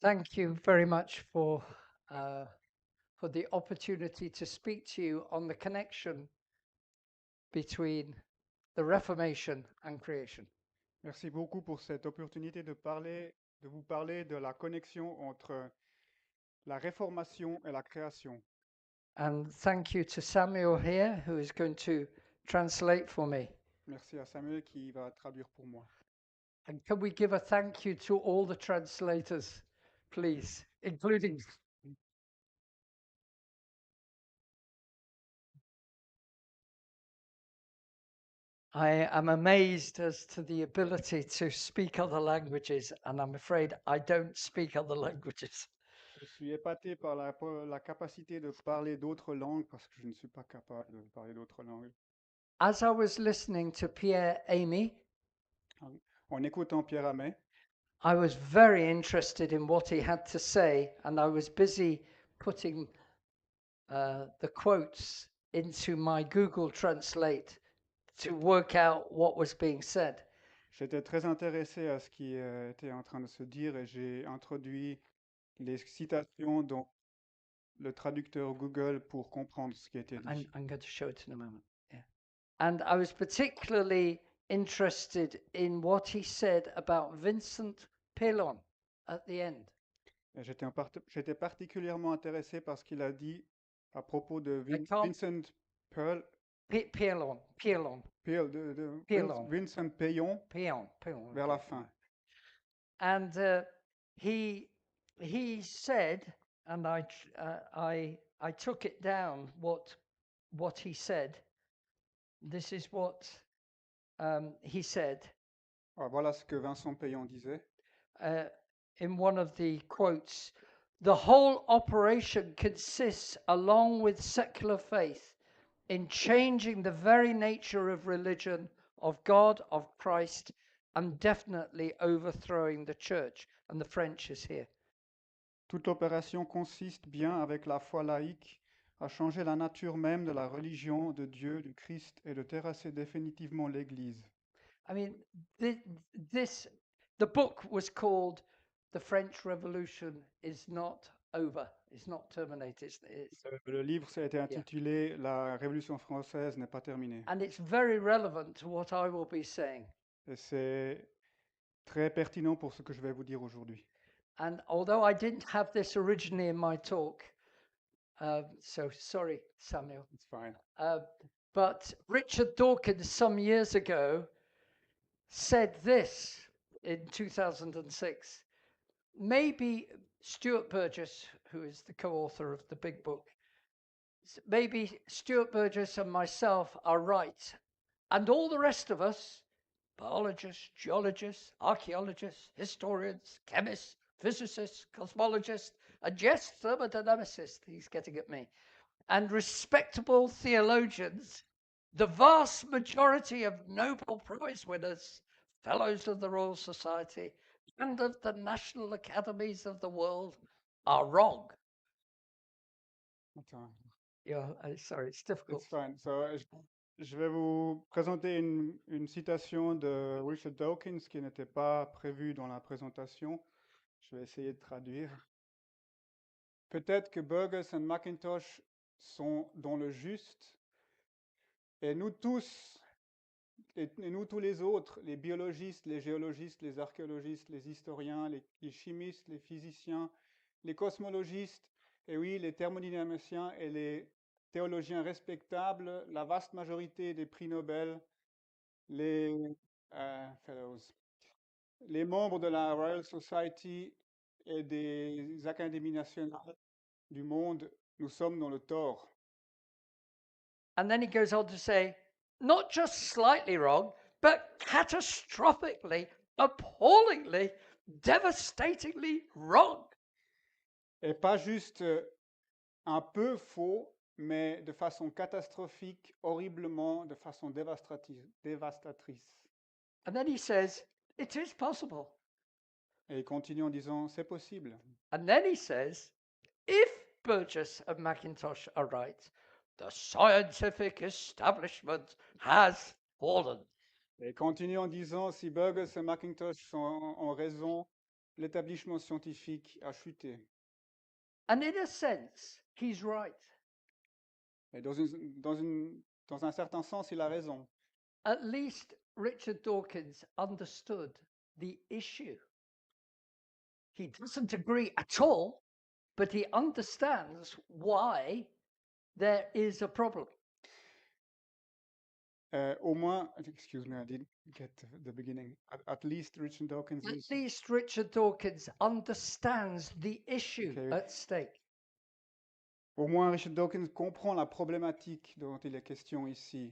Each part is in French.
Thank you very much for the opportunity to speak to you on the connection between the Reformation and creation. Merci beaucoup pour cette opportunité de vous parler de la connexion entre la réformation et la création. And thank you to Samuel here, who is going to translate for me. Merci à Samuel qui va traduire pour moi. And can we give a thank you to all the translators, please, including. I am amazed as to the ability to speak other languages, and I'm afraid I don't speak other languages. Je suis épaté par la capacité de parler d'autres langues parce que je ne suis pas capable de parler d'autres langues. As I was listening to Pierre Amy, En écoutant Pierre Amet, I was very interested in what he had to say, and I was busy putting the quotes into my Google Translate to work out what was being said. j'étais très intéressé à ce qui était en train de se dire et j'ai introduit les citations dans le traducteur Google pour comprendre ce qui était dit. I'm going to show it in a moment. Yeah. And I was particularly interested in what he said about Vincent Pellon at the end. Et j'étais particulièrement intéressé par ce qu'il a dit à propos de I can't. Vincent Pearl, Pellon, Pellon, Pellon, Vincent Payon Pellon, Pellon. vers la fin. And he said, and I took it down what he said. This is what he said Alors, voilà ce que Vincent Payon disait. In one of the quotes. The whole operation consists, along with secular faith, in changing the very nature of religion, of God, of Christ, and definitely overthrowing the church. And the French is here. Toute opération consiste bien avec la foi laïque à changer la nature même de la religion, de Dieu, du Christ et de terrasser définitivement l'Église. I mean, the book was called The French Revolution is Not Over, it's not terminated. Le livre ça a été intitulé La Révolution française n'est pas terminée. And it's very relevant to what I will be saying. Et c'est très pertinent pour ce que je vais vous dire aujourd'hui. And although I didn't have this originally in my talk, so sorry, Samuel. It's fine. But Richard Dawkins, some years ago, said this in 2006. Maybe Stuart Burgess, who is the co author of the big book, maybe Stuart Burgess and myself are right. And all the rest of us, biologists, geologists, archaeologists, historians, chemists, physicists, cosmologists, and yes, thermodynamicists, he's getting at me, and respectable theologians, the vast majority of Nobel Prize winners, fellows of the Royal Society, and of the national academies of the world are wrong. Attends. Yeah, sorry, it's difficult. It's fine. So, je vais vous présenter une citation de Richard Dawkins qui n'était pas prévue dans la présentation. Je vais essayer de traduire. Peut-être que Burgess et Mackintosh sont dans le juste, et nous tous, et nous tous les autres, les biologistes, les géologistes, les archéologistes, les historiens, les chimistes, les physiciens, les cosmologistes, et oui, les thermodynamiciens et les théologiens respectables, la vaste majorité des prix Nobel, les fellows, les membres de la Royal Society et des académies nationales du monde, nous sommes dans le tort. And then he goes on to say, not just slightly wrong, but catastrophically, appallingly, devastatingly wrong. Et pas juste un peu faux, mais de façon catastrophique, horriblement, de façon dévastatrice. And then he says, it is possible. Et il continue en disant, c'est possible. And then he says, if Burgess and Mackintosh are right, the scientific establishment has fallen. Et il continue en disant, si Burgess et Mackintosh ont raison, l'établissement scientifique a chuté. And in a sense, he's right. Et dans un certain sens, il a raison. At least Richard Dawkins understood the issue. He doesn't agree at all, but he understands why there is a problem. Au moins, excuse me, I didn't get the beginning. At least Richard Dawkins At is. least Richard Dawkins understands the issue Okay. at stake. Au moins, Richard Dawkins comprend la problématique dont il est question ici,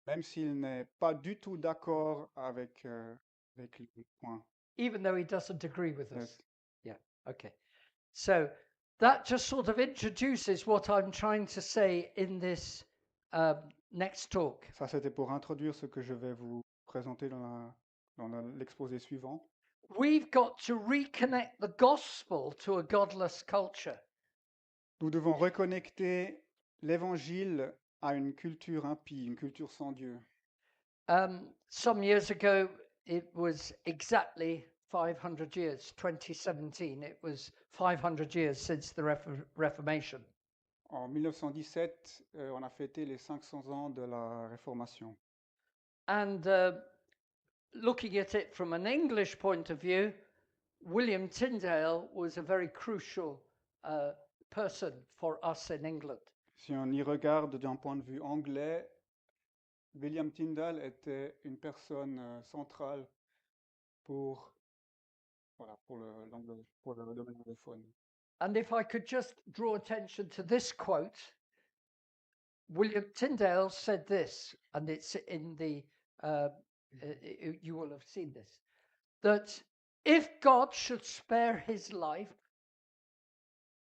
même s'il n'est pas du tout d'accord avec le point. Even though he doesn't agree with us. Yes. Yeah, okay. So that just sort of introduces what I'm trying to say in this next talk. Ça, c'était pour introduire ce que je vais vous présenter dans l'exposé suivant. We've got to reconnect the gospel to a godless culture. Nous devons reconnecter l'évangile à une culture impie, une culture sans Dieu. Some years ago, it was exactly 500 years, 2017. It was 500 years since the Reformation. En 1917, on a fêté les 500 ans de la Réformation. And looking at it from an English point of view, William Tyndale was a very crucial person for us in England. Si on y regarde d'un point de vue anglais, William Tyndale était une personne centrale pour le domaine anglophone. And if I could just draw attention to this quote, William Tyndale said this, and it's in the, you will have seen this, that if God should spare his life,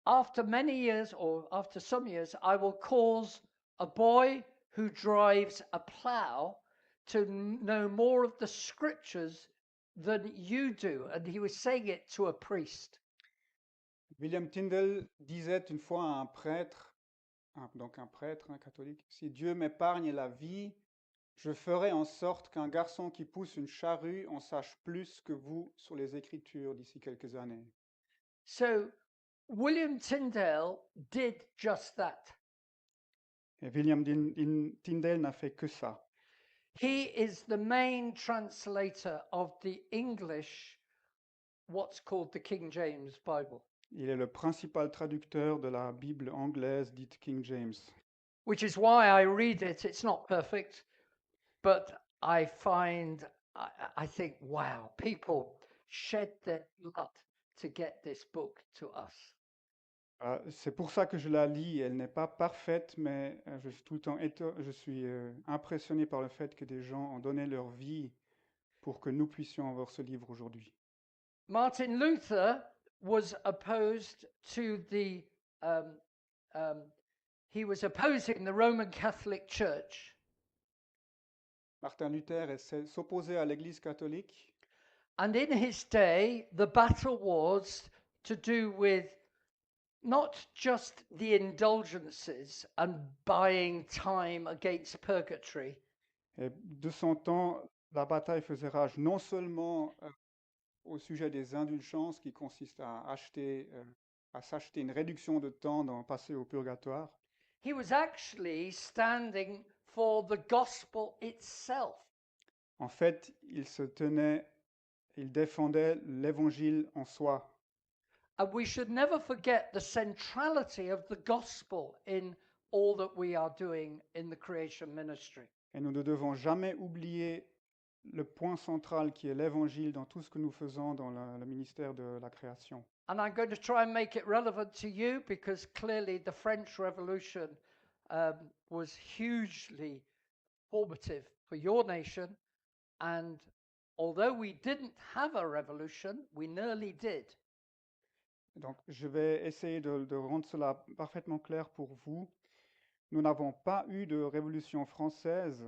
after many years or after some years, I will cause a boy who drives a plow to know more of the scriptures than you do. And he was saying it to a priest. William Tyndale disait une fois à un prêtre, donc un prêtre catholique, si Dieu m'épargne la vie, je ferai en sorte qu'un garçon qui pousse une charrue en sache plus que vous sur les Écritures d'ici quelques années. So William Tyndale did just that. Et William Tyndale n'a fait que ça. He is the main translator of the English, what's called the King James Bible. Il est le principal traducteur de la Bible anglaise dite King James. Which is why I read it. It's not perfect, but I think, wow, people shed their blood to get this book to us. C'est pour ça que je la lis. Elle n'est pas parfaite, mais je suis tout le temps je suis impressionné par le fait que des gens ont donné leur vie pour que nous puissions avoir ce livre aujourd'hui. Martin Luther was opposed to he was opposing the Roman Catholic Church. Martin Luther s'opposait à l'Église catholique. And in his day, the battle was to do with not just the indulgences and buying time against purgatory. Et de son temps, la bataille faisait rage non seulement au sujet des indulgences qui consistent à s'acheter une réduction de temps dans passer au purgatoire. He was actually standing for the gospel itself. En fait, il défendait l'évangile en soi. And we should never forget the centrality of the gospel in all that we are doing in the creation ministry. Et nous ne devons jamais oublier le point central qui est l'évangile dans tout ce que nous faisons dans le ministère de la création. And I'm going to try and make it relevant to you because clearly the French Revolution was hugely formative for your nation. And although we didn't have a revolution, we nearly did. Donc, je vais essayer de rendre cela parfaitement clair pour vous. Nous n'avons pas eu de révolution française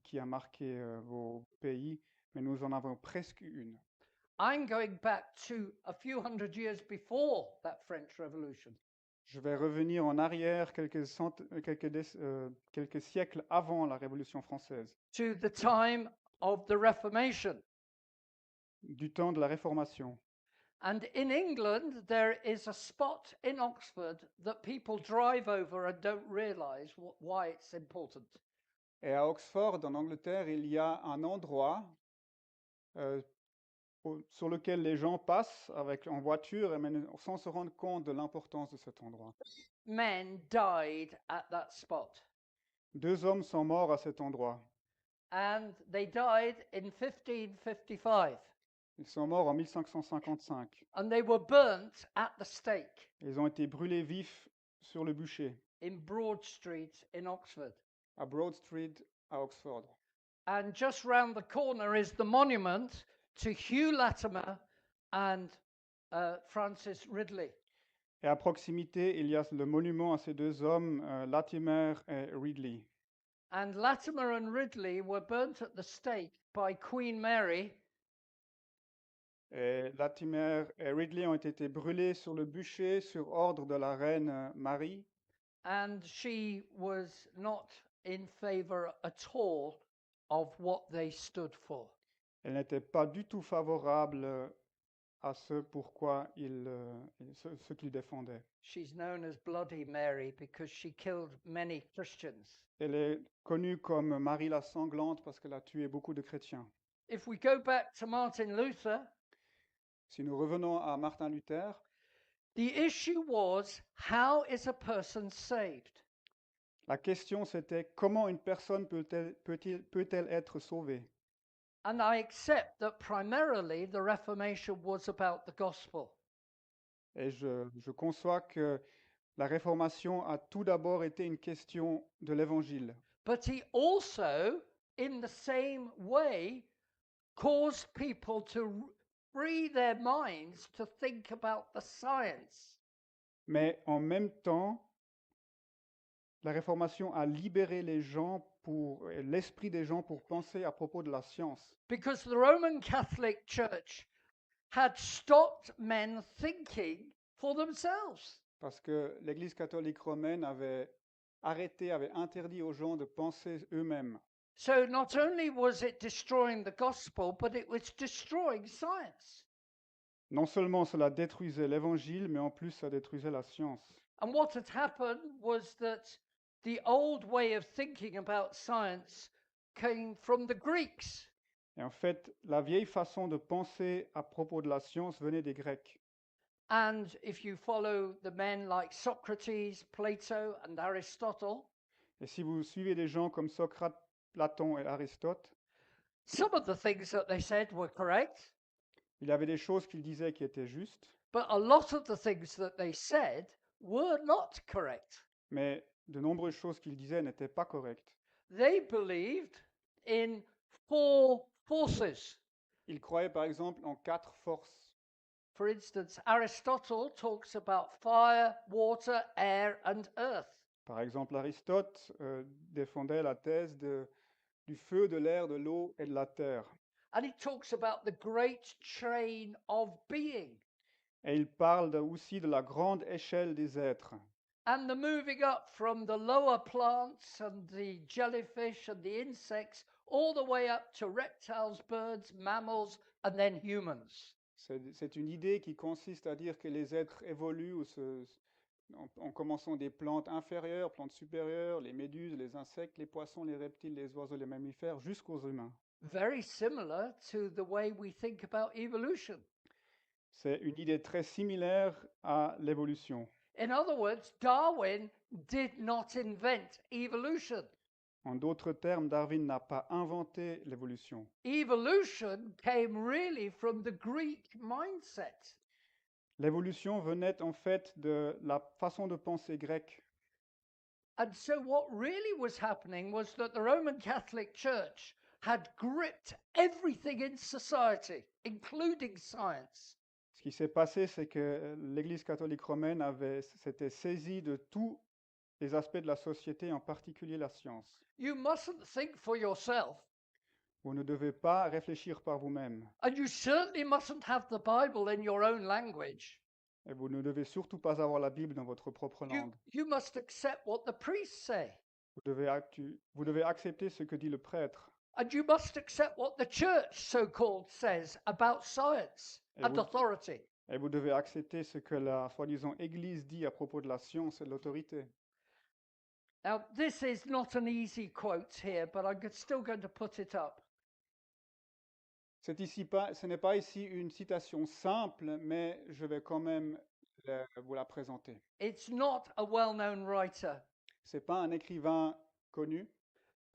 qui a marqué vos pays, mais nous en avons presque une. I'm going back to a few hundred years before that French Revolution. Je vais revenir en arrière quelques siècles avant la Révolution française. To the time of the Reformation. Du temps de la Réformation. And in England, there is a spot in Oxford that people drive over and don't realize why it's important. Et à Oxford, en Angleterre, il y a un endroit euh, sur lequel les gens passent en voiture, mais sans se rendre compte de l'importance de cet endroit. Men died at that spot. 2 hommes sont morts à cet endroit. And they died in 1555. Ils sont morts en 1555. And they were burnt at the stake Ils ont été brûlés vifs sur le bûcher, in Broad Street in Oxford. à Broad Street, à Oxford. And just round the corner is the monument to Hugh Latimer and Francis Ridley. Et à proximité, il y a le monument à ces 2 hommes, Latimer et Ridley. And Latimer and Ridley were burnt at the stake by Queen Mary. Et Latimer et Ridley ont été brûlés sur le bûcher sur ordre de la reine Marie. And she was not in favor at all of what they stood for. Elle n'était pas du tout favorable à ce pourquoi ce qu'ils défendaient. She's known as Bloody Mary because she killed many Christians. Elle est connue comme Marie la sanglante parce qu'elle a tué beaucoup de chrétiens. If we go back to Martin Luther, Si nous revenons à Martin Luther, the issue was, how is a person saved? la question c'était comment une personne peut-elle être sauvée? And I accept that primarily the Reformation was about the gospel. Et je conçois que la Réformation a tout d'abord été une question de l'Évangile. But he also, in the same way, caused people to free their minds to think about the science. Mais en même temps, la Réformation a libéré les gens l'esprit des gens pour penser à propos de la science. Because the Roman Catholic Church had stopped men thinking for themselves. Parce que l'Église catholique romaine avait interdit aux gens de penser eux-mêmes. So not only was it destroying the gospel, but it was destroying science. Non seulement cela détruisait l'Évangile, mais en plus ça détruisait la science. And what had happened was that the old way of thinking about science came from the Greeks. Et en fait, la vieille façon de penser à propos de la science venait des Grecs. And if you follow the men like Socrates, Plato, and Aristotle, Et si vous suivez des gens comme Socrate, Platon et Aristote, some of the things that they said were correct, il y avait des choses qu'ils disaient qui étaient justes, but a lot of the things that they said were not correct. mais de nombreuses choses qu'ils disaient n'étaient pas correctes. They believed in 4 forces. Ils croyaient par exemple en 4 forces. For instance, Aristotle talks about fire, water, air, and earth. Par exemple, Aristote défendait la thèse du feu, de l'air, de l'eau et de la terre. And he talks about the great chain of being Et il parle aussi de la grande échelle des êtres. and the moving up from the lower plants and the jellyfish and the insects all the way up to reptiles, birds, mammals, and then humans. C'est une idée qui consiste à dire que les êtres évoluent en commençant des plantes inférieures, plantes supérieures, les méduses, les insectes, les poissons, les reptiles, les oiseaux, les mammifères, jusqu'aux humains. Very similar to the way we think about evolution. C'est une idée très similaire à l'évolution. In other words, Darwin did not invent evolution. En d'autres termes, Darwin n'a pas inventé l'évolution. Evolution came really from the Greek mindset. L'évolution venait en fait de la façon de penser grecque. And so what really was happening was that the Roman Catholic Church had gripped everything in society, including science. Ce qui s'est passé, c'est que l'Église catholique romaine s'était saisie de tous les aspects de la société, en particulier la science. You mustn't think for yourself. Vous ne devez pas réfléchir par vous-même. And you certainly mustn't have the Bible in your own language. Et vous ne devez surtout pas avoir la Bible dans votre propre langue. You must accept what the priests say. Vous devez accepter ce que dit le prêtre. And you must accept what the church, so-called, says about science and authority. Et vous devez accepter ce que la soi-disant Église dit à propos de la science et de l'autorité. Now, this is not an easy quote here, but I'm still going to put it up. Ce n'est pas ici une citation simple, mais je vais quand même vous la présenter. It's not a well-known writer, Ce n'est pas un écrivain connu,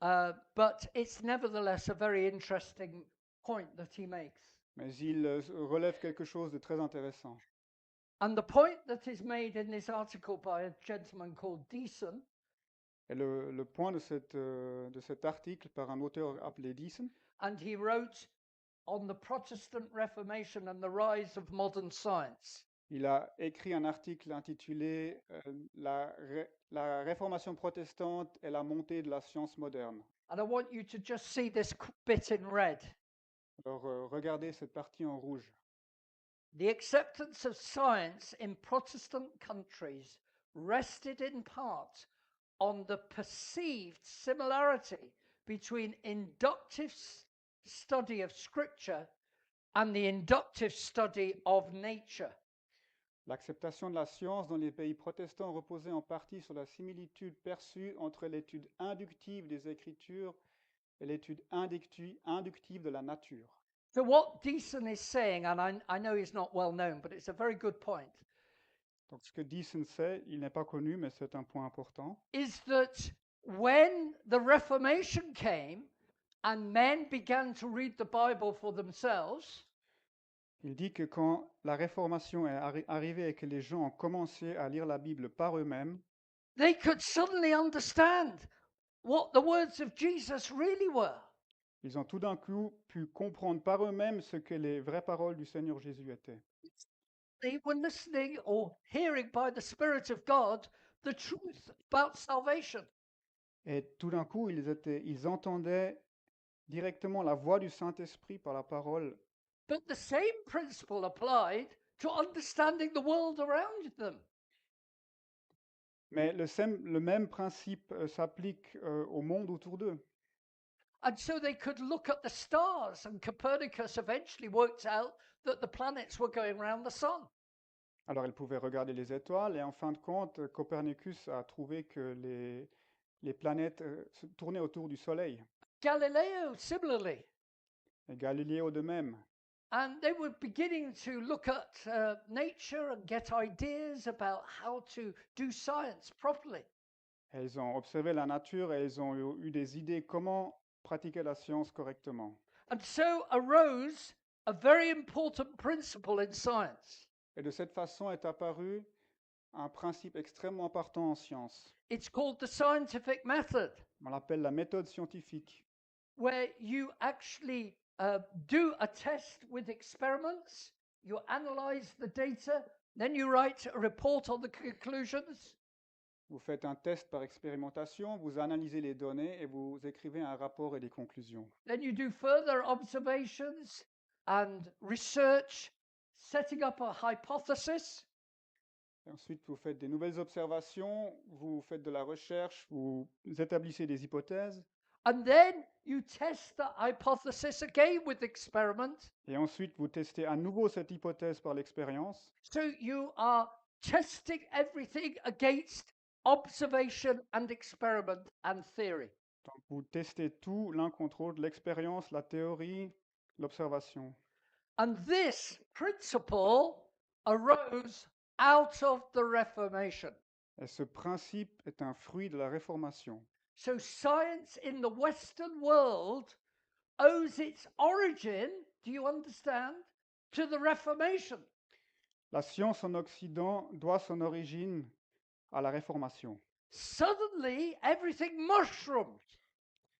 but it's nevertheless a very interesting point that he makes. mais il relève quelque chose de très intéressant. And the point that is made in this article by a gentleman called Deason, Et le point de cet article par un auteur appelé Deason, and he wrote on the Protestant Reformation and the rise of modern science. il a écrit un article intitulé la réformation protestante et la montée de la science moderne. And I want you to just see this bit in red. Alors regardez cette partie en rouge. The acceptance of science in Protestant countries rested in part on the perceived similarity between inductive study of scripture and the inductive study of nature. L'acceptation de la science dans les pays protestants reposait en partie sur la similitude perçue entre l'étude inductive des Écritures et l'étude inductive de la nature. So what Deason is saying, and I know he's not well known, but it's a very good point, Donc ce que Deason sait, il n'est pas connu, mais c'est un point important, is that when the Reformation came and men began to read the Bible for themselves, il dit que quand la Réformation est arrivée et que les gens ont commencé à lire la Bible par eux-mêmes, they could suddenly understand what the words of Jesus really were. ils ont tout d'un coup pu comprendre par eux-mêmes ce que les vraies paroles du Seigneur Jésus étaient. They were listening or hearing by the Spirit of God the truth about salvation. Et tout d'un coup, ils entendaient directement la voix du Saint-Esprit par la parole. But the same principle applied to understanding the world around them. Mais le même principe s'applique au monde autour d'eux. And so they could look at the stars, and Copernicus eventually worked out that the planets were going around the sun. Alors ils pouvaient regarder les étoiles et en fin de compte, Copernicus a trouvé que les planètes se tournaient autour du Soleil. Galileo, similarly. Et Galiléo de même. And they were beginning to look at nature and get ideas about how to do science properly. Et ils ont observé la nature et ils ont eu des idées comment pratiquer la science correctement. And so arose a very important principle in science. Et de cette façon est apparu un principe extrêmement important en science. It's called the scientific method, On l'appelle la méthode scientifique, where you actually do a test with experiments, you analyze the data, then you write a report on the conclusions. Vous faites un test par expérimentation, vous analysez les données et vous écrivez un rapport et des conclusions. Then you do further observations and research, setting up a hypothesis. Et ensuite, vous faites des nouvelles observations, vous faites de la recherche, vous établissez des hypothèses. And then you test the hypothesis again with experiment. Et ensuite, vous testez à nouveau cette hypothèse par l'expérience. So you are testing everything against observation and experiment and theory. Donc, vous testez tout l'un contre l'autre, l'expérience, la théorie, l'observation. And this principle arose out of the Reformation. Et ce principe est un fruit de la Réformation. So science in the Western world owes its origin, do you understand, to the Reformation. La science en Occident doit son origine à la Réformation. Suddenly, everything mushroomed.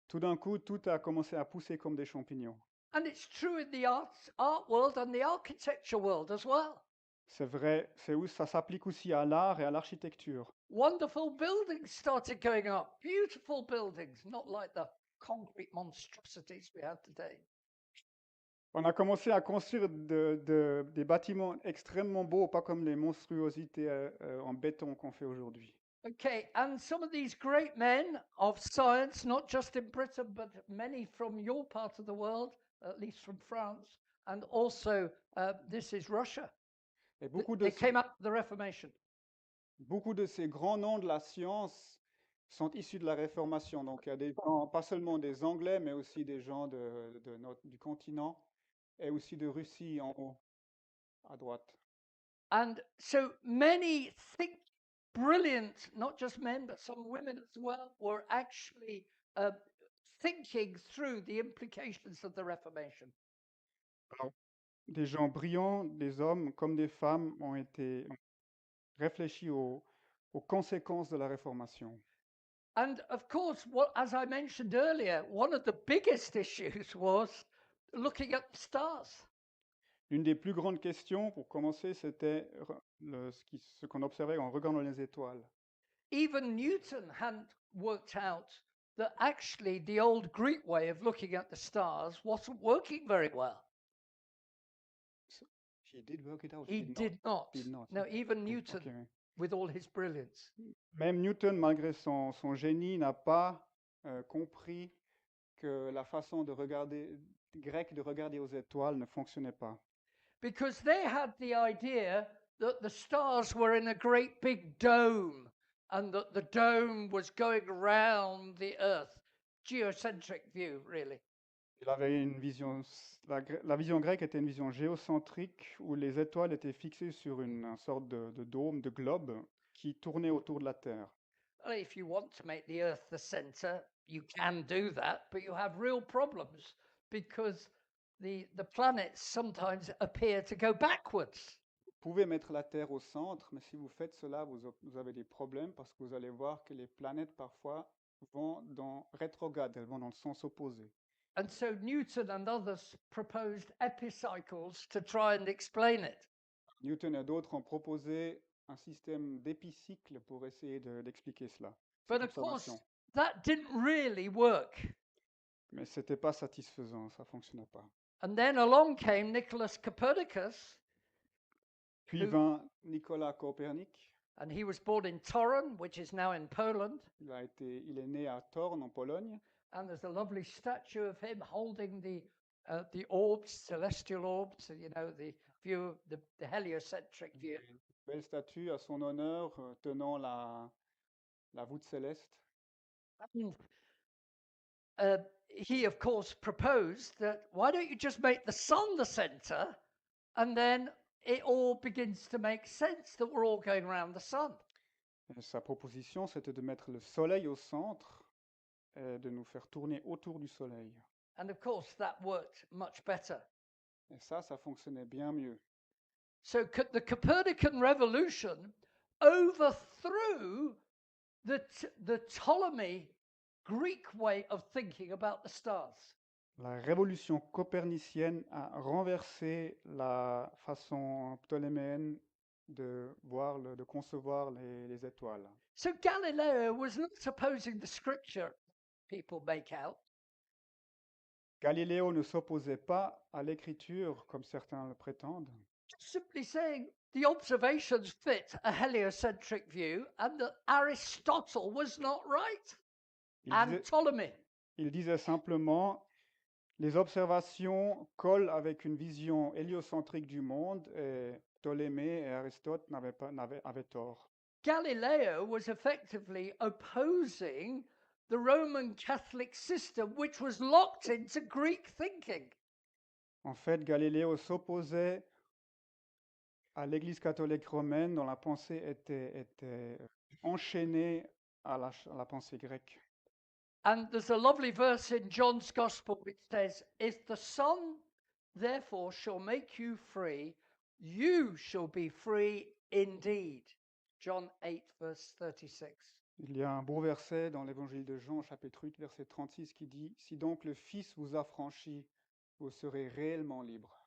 Tout d'un coup, tout a commencé à pousser comme des champignons. And it's true in the art world and the architecture world as well. C'est vrai, ça s'applique aussi à l'art et à l'architecture. Wonderful buildings started going up, beautiful buildings, not like the concrete monstrosities we have today. On a commencé à construire des bâtiments extrêmement beaux, pas comme les monstruosités en béton qu'on fait aujourd'hui. Okay, and some of these great men of science, not just in Britain, but many from your part of the world, at least from France, and also this is Russia. Et beaucoup They came out of the Reformation. beaucoup de ces grands noms de la science sont issus de la Réformation. Donc, il y a des gens, pas seulement des Anglais, mais aussi des gens du continent et aussi de Russie en haut, à droite. And so many brilliant, not just men, but some women as well, were actually thinking through the implications of the Reformation. Alors, des gens brillants, des hommes comme des femmes, ont réfléchi aux conséquences de la Réformation. And of course, as I mentioned earlier, one of the biggest issues was looking at the stars. L'une des plus grandes questions, pour commencer, c'était ce qu'on observait en regardant les étoiles. Even Newton hadn't worked out that actually the old Greek way of looking at the stars wasn't working very well. He did work it out. He did not. Did not. No, even Okay, Newton, okay. with all his brilliance. Même Newton, malgré son génie, n'a pas compris que la façon grecque de regarder aux étoiles ne fonctionnait pas. Because they had the idea that the stars were in a great big dome and that the dome was going around the earth. Geocentric view, really. Il avait une vision, la vision grecque était une vision géocentrique où les étoiles étaient fixées sur une sorte de dôme, de globe qui tournait autour de la Terre. Well, if you want to make the earth the center, you can do that, but you have real problems because the planets sometimes appear to go backwards. Vous pouvez mettre la Terre au centre, mais si vous faites cela, vous avez des problèmes parce que vous allez voir que les planètes parfois vont dans rétrograde, elles vont dans le sens opposé. And so Newton and others proposed epicycles to try and explain it. Newton et d'autres ont proposé un système d'épicycle pour essayer d'expliquer cela. But of course, that didn't really work. Mais ce n'était pas satisfaisant, ça ne fonctionnait pas. And then along came Nicholas Copernicus. Puis vint Nicolas Copernic. And he was born in Torun, which is now in Poland. Il est né à Thorn, en Pologne. And there's a lovely statue of him holding the orbs, celestial orbs, you know, the view, the heliocentric view. Une belle statue à son honneur, tenant la voûte céleste. And he, of course, proposed that why don't you just make the sun the center, and then it all begins to make sense that we're all going around the sun. Et sa proposition, c'était de mettre le soleil au centre et de nous faire tourner autour du soleil. And of course, that worked much better. Et ça fonctionnait bien mieux. So the Copernican revolution overthrew the Ptolemy Greek way of thinking about the stars. La révolution copernicienne a renversé la façon ptoléméenne de concevoir les étoiles. So Galileo was not opposing the scripture people make out. Galiléo ne s'opposait pas à l'écriture comme certains le prétendent. Just simply saying the observations fit a heliocentric view and that Aristotle was not right. And Ptolemy. Il disait simplement les observations collent avec une vision héliocentrique du monde et Ptolémée et Aristote avaient tort. Galileo was effectively opposing the Roman Catholic system, which was locked into Greek thinking. En fait, Galiléo s'opposait à l'Église catholique romaine dont la pensée était enchaînée à la pensée grecque. And there's a lovely verse in John's Gospel which says, if the Son therefore shall make you free, you shall be free indeed. John 8, verse 36. Il y a un beau verset dans l'évangile de Jean, chapitre 8, verset 36, qui dit « Si donc le Fils vous a franchi, vous serez réellement libre. »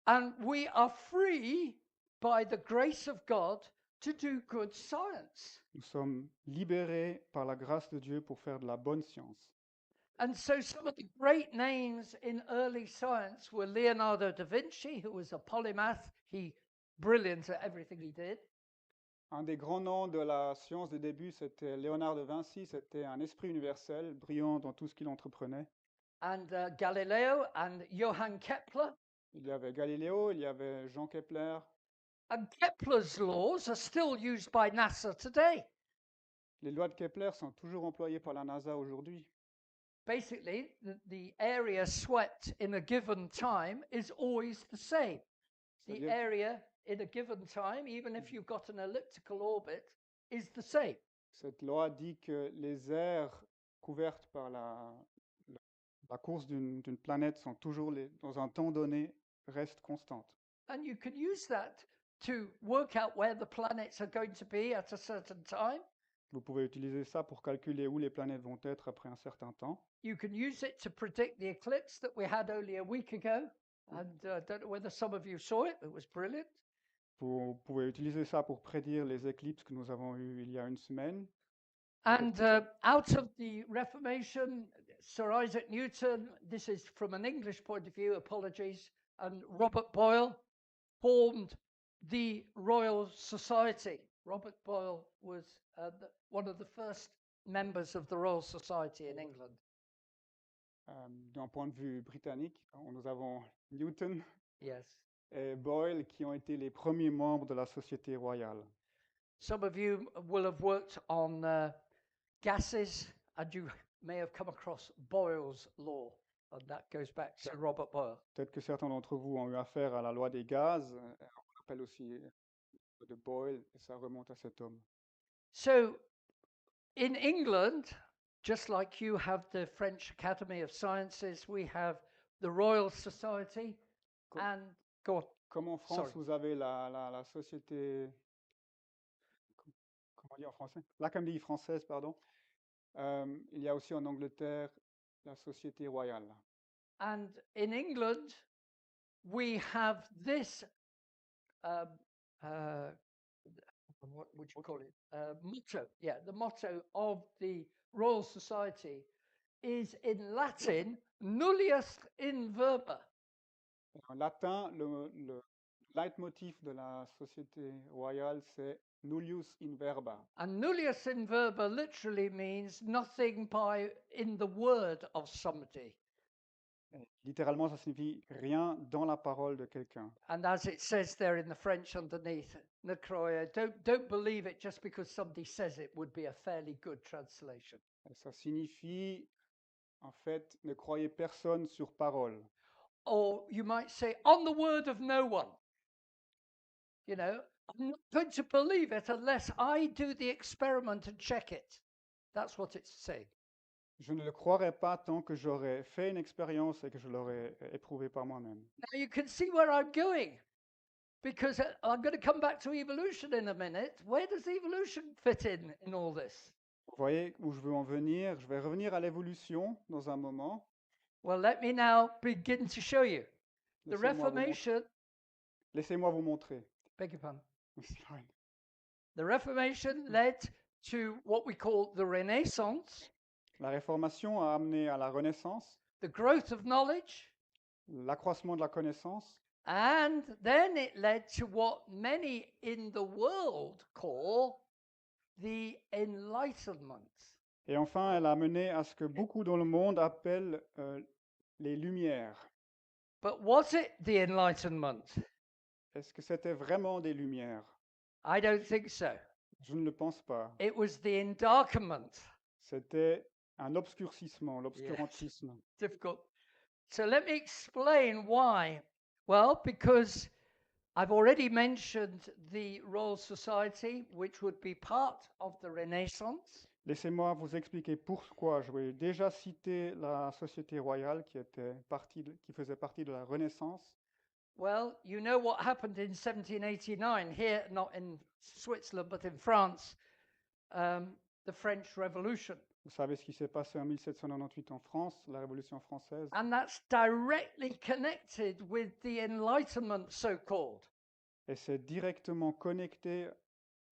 And we are free by the grace of God to do good science. Nous sommes libérés par la grâce de Dieu pour faire de la bonne science. And so some of the great names in early science were Leonardo da Vinci, who was a polymath. Brilliant at everything he did. Un des grands noms de la science des débuts, c'était Léonard de Vinci. C'était un esprit universel, brillant dans tout ce qu'il entreprenait. And Galileo and Johann Kepler. Il y avait Galiléo, il y avait Jean Kepler. And Kepler's laws are still used by NASA today. Les lois de Kepler sont toujours employées par la NASA aujourd'hui. Basically, the area swept in a given time is always the same. The C'est-à-dire, area in a given time, even if you've got an elliptical orbit, is the same. cette loi dit que les aires couvertes par la course d'une planète sont toujours, dans un temps donné, restent constantes. And you can use that to work out where the planets are going to be at a certain time. Vous pouvez utiliser ça pour calculer où les planètes vont être après un certain temps. You can use it to predict the eclipse that we had only a week ago. And I don't know whether some of you saw it. It was brilliant. Vous pouvez utiliser ça pour prédire les éclipses que nous avons eues il y a une semaine. And out of the Reformation, Sir Isaac Newton, this is from an English point of view, apologies, and Robert Boyle formed the Royal Society. Robert Boyle was one of the first members of the Royal Society in England. D'un point de vue britannique, nous avons Newton Yes. et Boyle qui ont été les premiers membres de la Société royale. Some of you will have worked on gases, and you may have come across Boyle's law, and that goes back to Robert Boyle. Peut-être que certains d'entre vous ont eu affaire à la loi des gaz, on appelle aussi de Boyle, et ça remonte à cet homme. So, in England, just like you have the French Academy of Sciences, we have the Royal Society, Co- and go on. Comme en France, Sorry. vous avez la société, comment dire en français? L'Académie française, pardon. Il y a aussi en Angleterre la Société royale. And in England, we have this, what would you call it? Motto. Yeah, the motto of the Royal Society is in Latin, nullius in verba. En latin, le leitmotiv de la Société royale, c'est nullius in verba. And nullius in verba literally means nothing by in the word of somebody. Et littéralement, ça signifie rien dans la parole de quelqu'un. And as it says there in the French underneath, Necroia, don't believe it just because somebody says it would be a fairly good translation. Et ça signifie, en fait, ne croyez personne sur parole. Or you might say, on the word of no one. You know, I'm not going to believe it unless I do the experiment and check it. That's what it's saying. Je ne le croirai pas tant que j'aurai fait une expérience et que je l'aurai éprouvé par moi-même. Now you can see where I'm going, because I'm going to come back to evolution in a minute. Where does evolution fit in all this? Vous voyez où je veux en venir? Je vais revenir à l'évolution dans un moment. Well, let me now begin to show you. The Laissez-moi vous mon- Reformation, Laissez-moi vous montrer. beg your pardon. Slide. The Reformation led to what we call the Renaissance, La Réformation a amené à la Renaissance, the growth of knowledge, l'accroissement de la connaissance, and then it led to what many in the world call the Enlightenment. et enfin elle a mené à ce que beaucoup dans le monde appellent les Lumières. But was it the Enlightenment? Est-ce que c'était vraiment des Lumières? I don't think so. Je ne le pense pas. It was the Endarkenment. C'était un obscurcissement, l'obscurantisme. Difficult. So let me explain why. Well, because I've already mentioned the Royal Society, which would be part of the Renaissance. Laissez-moi vous expliquer pourquoi. Je vais déjà citer la Société royale qui faisait partie de la Renaissance. Well, you know what happened in 1789 here, not in Switzerland, but in France, the French Revolution. Vous savez ce qui s'est passé en 1798 en France, la Révolution française. And that's directly connected with the Enlightenment, so-called. Et c'est directement connecté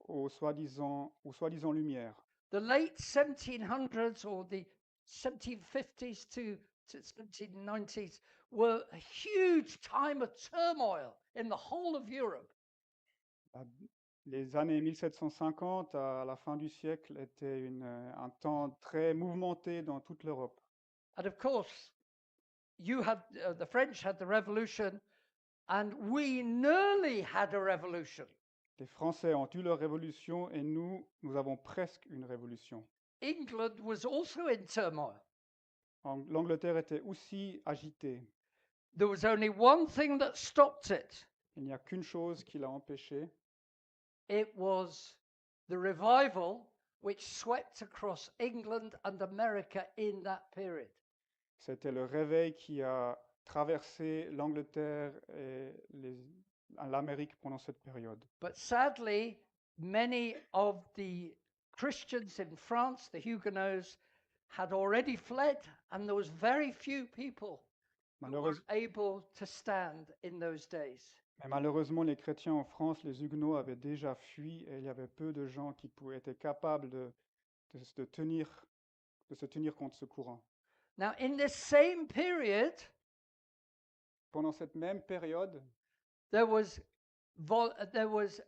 aux soi-disant lumières. The late 1700s or the 1750s to 1790s were a huge time of turmoil in the whole of Europe. Les années 1750 à la fin du siècle étaient un temps très mouvementé dans toute l'Europe. And of course, you had the French had the revolution, and we nearly had a revolution. Les Français ont eu leur révolution et nous avons presque une révolution. England was also in turmoil. L'Angleterre était aussi agitée. There was only one thing that stopped it. Il n'y a qu'une chose qui l'a empêché. It was the revival which swept across England and America in that period. C'était le réveil qui a traversé l'Angleterre et l'Amérique pendant cette période. But sadly, many of the Christians in France, the Huguenots, had already fled, and there was very few people who were able to stand in those days. Mais malheureusement, les chrétiens en France, les Huguenots, avaient déjà fui et il y avait peu de gens qui étaient capables de se tenir contre ce courant. Now, in this same period, Pendant cette même période, there was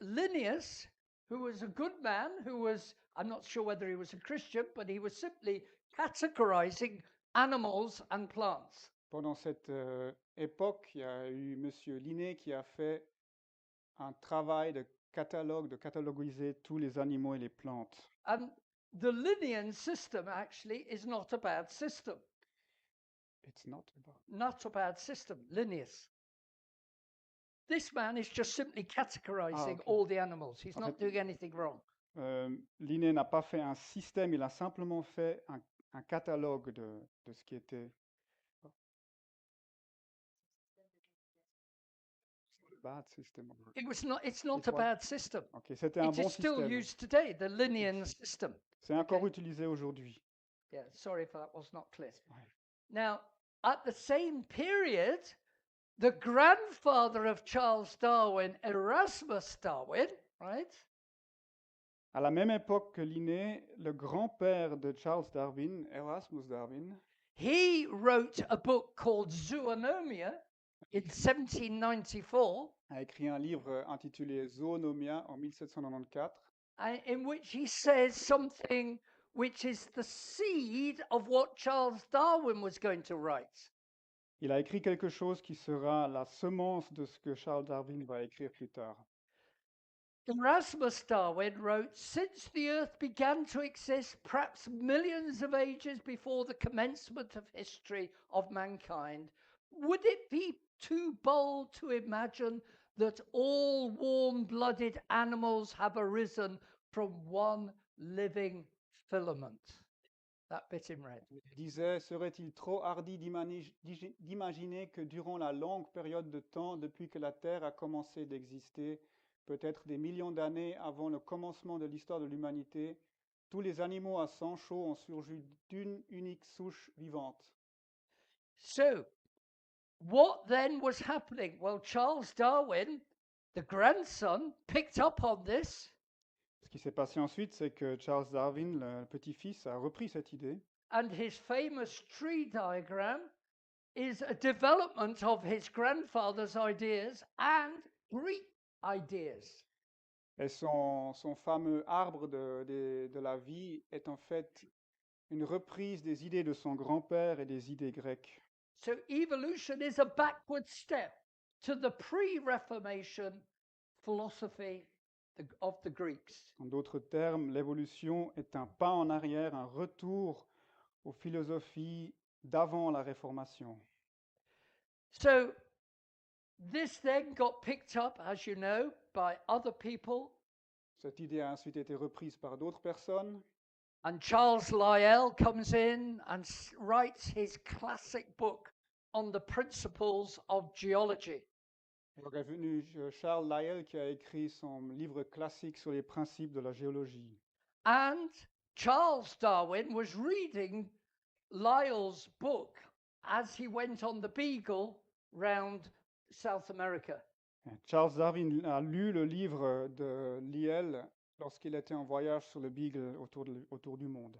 Linnaeus, who was a good man, I'm not sure whether he was a Christian, but he was simply categorizing animals and plants. Pendant cette époque, il y a eu Monsieur Linné qui a fait un travail de catalogiser tous les animaux et les plantes. And the Linnean system actually is not a bad system. It's not about. Not a bad system, Linnaeus. This man is just simply categorizing okay. all the animals. He's En not fait, doing anything wrong. Linné n'a pas fait un système, il a simplement fait un catalogue de ce qui était. Bad system. It's not a bad system. Okay, c'était un It bon is still système. used today, the Linnean system. C'est encore utilisé aujourd'hui. Yeah, sorry if that was not clear. Ouais. Now, at the same period, the grandfather of Charles Darwin, Erasmus Darwin, right? À la même époque que Linné, le grand-père de Charles Darwin, Erasmus Darwin, he wrote a book called Zoonomia in 1794, a écrit un livre intitulé Zoonomia en 1794, in which he says something which is the seed of what Charles Darwin was going to write. Il a écrit quelque chose qui sera la semence de ce que Charles Darwin va écrire plus tard. Erasmus Darwin wrote, since the earth began to exist, perhaps millions of ages before the commencement of history of mankind, would it be too bold to imagine that all warm-blooded animals have arisen from one living filament? That bit in red. Il disait, serait-il trop hardi d'imaginer que durant la longue période de temps, depuis que la Terre a commencé d'exister, peut-être des millions d'années avant le commencement de l'histoire de l'humanité, tous les animaux à sang chaud ont surgi d'une unique souche vivante. So, what then was happening? Well, Charles Darwin, the grandson, picked up on this. Ce qui s'est passé ensuite, c'est que Charles Darwin, le petit-fils, a repris cette idée. And his famous tree diagram is a development of his grandfather's ideas and Greek ideas. Et son fameux arbre de la vie est en fait une reprise des idées de son grand-père et des idées grecques. So evolution is a backward step to the pre-Reformation philosophy of the Greeks. En d'autres termes, l'évolution est un pas en arrière, un retour aux philosophies d'avant la Réformation. So this then got picked up, as you know, by other people. Cette idée a ensuite été reprise par d'autres personnes. And Charles Lyell comes in and writes his classic book on the principles of geology. Il est venu Charles Lyell qui a écrit son livre classique sur les principes de la géologie. And Charles Darwin was reading Lyell's book as he went on the Beagle round South America. Charles Darwin a lu le livre de Lyell lorsqu'il était en voyage sur le Beagle autour du monde.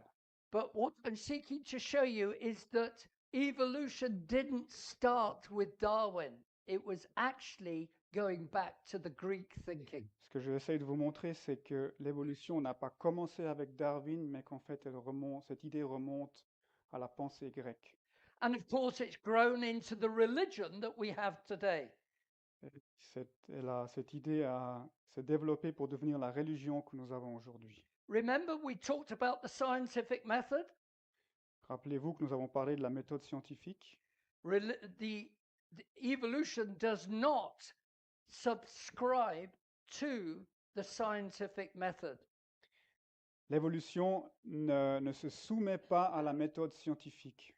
But what I'm seeking to show you is that evolution didn't start with Darwin. It was actually going back to the Greek thinking. Ce que j'essaie de vous montrer, c'est que l'évolution n'a pas commencé avec Darwin, mais qu'en fait, cette idée remonte à la pensée grecque. And of course, it's grown into the religion that we have today. Cette idée s'est développée pour devenir la religion que nous avons aujourd'hui. Remember, we talked about the scientific method? Rappelez-vous que nous avons parlé de la méthode scientifique. The evolution does not subscribe to the scientific method. L'évolution ne se soumet pas à la méthode scientifique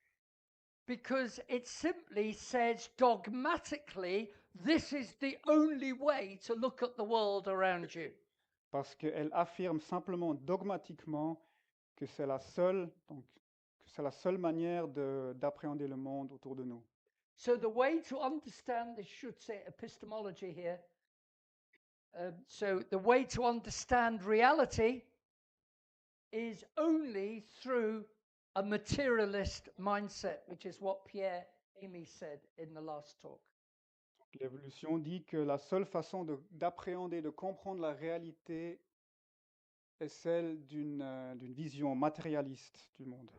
Because it simply says dogmatically, this is the only way to look at the world around you. parce qu'elle affirme simplement dogmatiquement que c'est la seule, que c'est la seule manière d'appréhender le monde autour de nous. So the way to understand this should say epistemology here. So the way to understand reality is only through a materialist mindset, which is what Pierre Amy said in the last talk. L'évolution dit que la seule façon d'appréhender, de comprendre la réalité est celle d'une vision matérialiste du monde.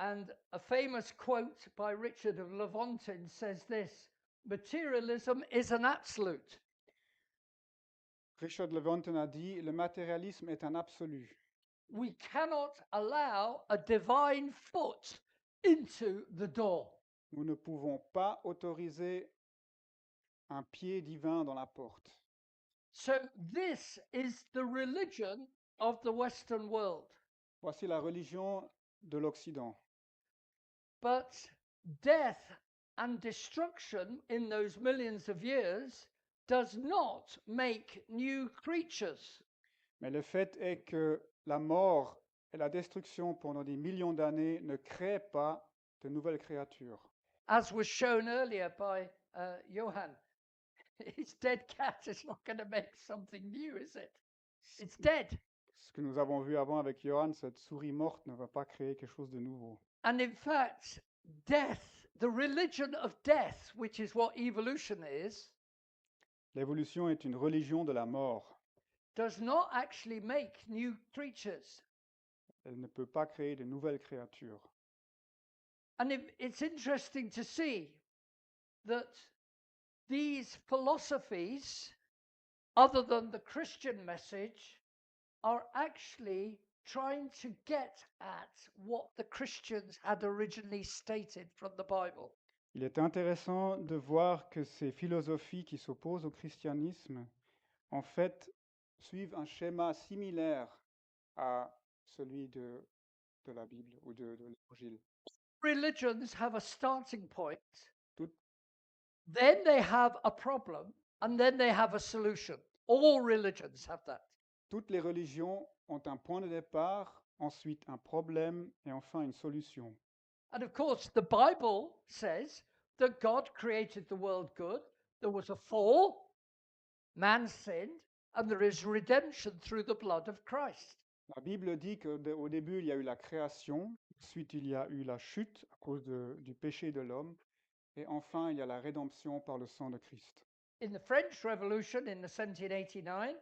And a famous quote by Richard of Levontin says this: materialism is an absolute. Richard Lewontin a dit, le matérialisme est un absolu. We cannot allow a divine foot into the door. Nous ne pouvons pas autoriser un pied divin dans la porte. So this is the religion of the Western world. Voici la religion de l'Occident. But death and destruction in those millions of years does not make new creatures. Mais le fait est que la mort et la destruction pendant des millions d'années ne créent pas de nouvelles créatures. As was shown earlier by Johan, his dead cat is not going to make something new, is it? It's dead. Ce que nous avons vu avant avec Johan, cette souris morte ne va pas créer quelque chose de nouveau. And in fact, death, the religion of death, which is what evolution is, L'évolution est une religion de la mort. does not actually make new creatures. Elle ne peut pas créer de nouvelles créatures. And it's interesting to see that these philosophies, other than the Christian message, are actually trying to get at what the Christians had originally stated from the Bible. Il est intéressant de voir que ces philosophies qui s'opposent au christianisme, en fait, suivent un schéma similaire à celui de la Bible ou de l'Évangile. Religions have a starting point, Tout- then they have a problem, and then they have a solution. All religions have that. Toutes les religions ont un point de départ, ensuite un problème et enfin une solution. And of course, the Bible says that God created the world good. There was a fall, man sinned, and there is redemption through the blood of Christ. La Bible dit qu'au début, il y a eu la création, ensuite il y a eu la chute à cause du péché de l'homme, et enfin il y a la rédemption par le sang de Christ. In the French Revolution in the 1789,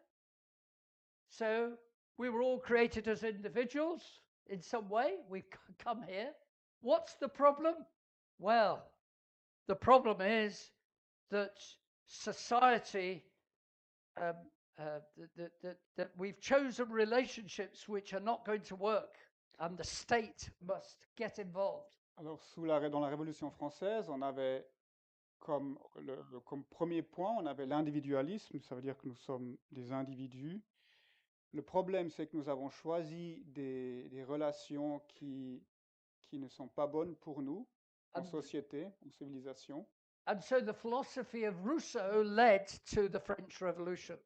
so we were all created as individuals in some way. We come here. What's the problem? Well, the problem is that society, that we've chosen relationships which are not going to work, and the state must get involved. Alors, dans la Révolution française, on avait comme premier point, on avait l'individualisme, ça veut dire que nous sommes des individus. Le problème, c'est que nous avons choisi des relations qui ne sont pas bonnes pour nous, en société, en civilisation. And so the philosophy of Rousseau led to the French Revolution.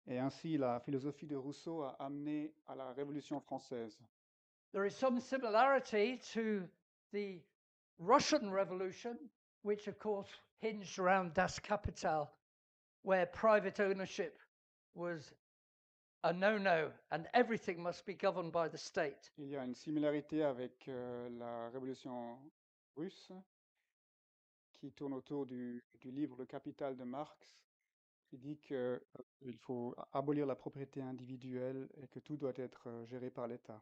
Et ainsi, la philosophie de Rousseau a amené à la Révolution française. There is some similarity to the Russian Revolution, which of course hinged around Das Kapital, where private ownership was a no-no and everything must be governed by the state. Il y a une similarité avec la Révolution russe qui tourne autour du livre Le Capital de Marx, qui dit qu'il faut abolir la propriété individuelle et que tout doit être géré par l'État.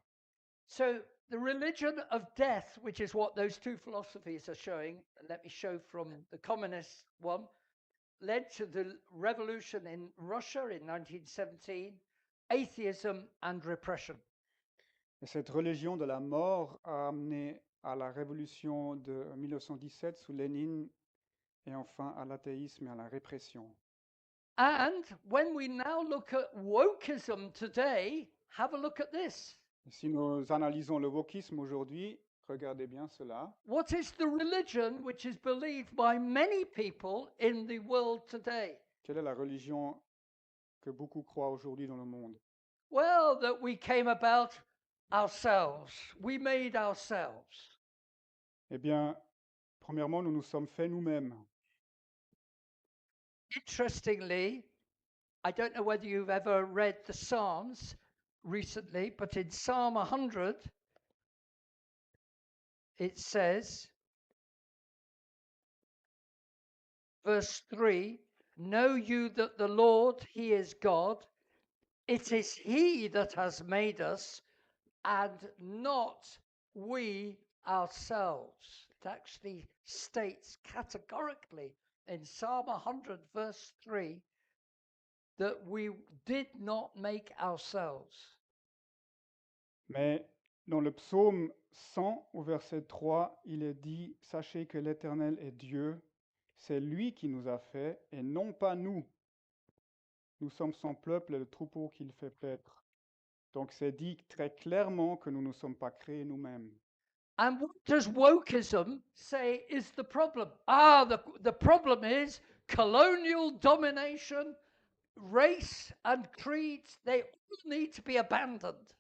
So the religion of death, which is what those two philosophies are showing, and let me show from the communist one, led to the revolution in Russia in 1917, atheism and repression. Et cette religion de la mort a amené à la révolution de 1917 sous Lénine et enfin à l'athéisme et à la répression. And when we now look at wokeism today, have a look at this. Et si nous analysons le wokisme aujourd'hui, regardez bien cela. What is the religion which is believed by many people in the world today? Quelle est la religion que beaucoup croient aujourd'hui dans le monde? Well, that we came about ourselves. We made ourselves. Eh bien, premièrement, nous nous sommes faits nous-mêmes. Interestingly, I don't know whether you've ever read the Psalms recently, but in Psalm 100, it says, verse 3, know you that the Lord, He is God. It is He that has made us, and not we ourselves. It actually states categorically in Psalm 100, verse 3, that we did not make ourselves. Mais dans le psaume 100, au verset 3, il est dit, sachez que l'Éternel est Dieu, c'est lui qui nous a fait, et non pas nous. Nous sommes son peuple et le troupeau qu'il fait paître. Donc c'est dit très clairement que nous ne sommes pas créés nous-mêmes. And what does wokeism say is the problem? The problem is colonial domination, race and creeds, they all need to be abandoned.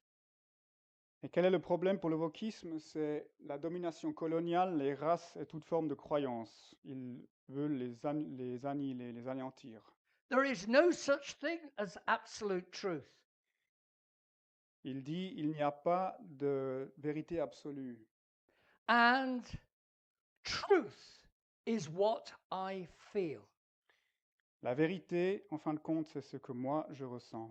Et quel est le problème pour le wokisme? C'est la domination coloniale, les races et toute forme de croyance. Ils veulent les annihiler, les anéantir. There is no such thing as absolute truth. Il dit, il n'y a pas de vérité absolue. And truth is what I feel. La vérité, en fin de compte, c'est ce que moi je ressens.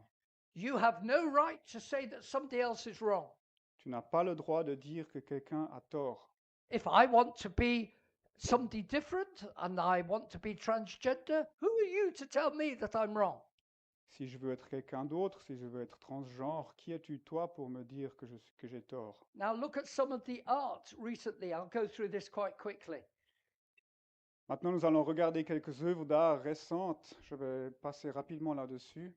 You have no right to say that somebody else is wrong. Tu n'as pas le droit de dire que quelqu'un a tort. If I want to be somebody different and I want to be transgender, who are you to tell me that I'm wrong? Si je veux être quelqu'un d'autre, si je veux être transgenre, qui es-tu toi pour me dire que j'ai tort? Now look at some of the art recently. I'll go through this quite quickly. Maintenant, nous allons regarder quelques œuvres d'art récentes. Je vais passer rapidement là-dessus.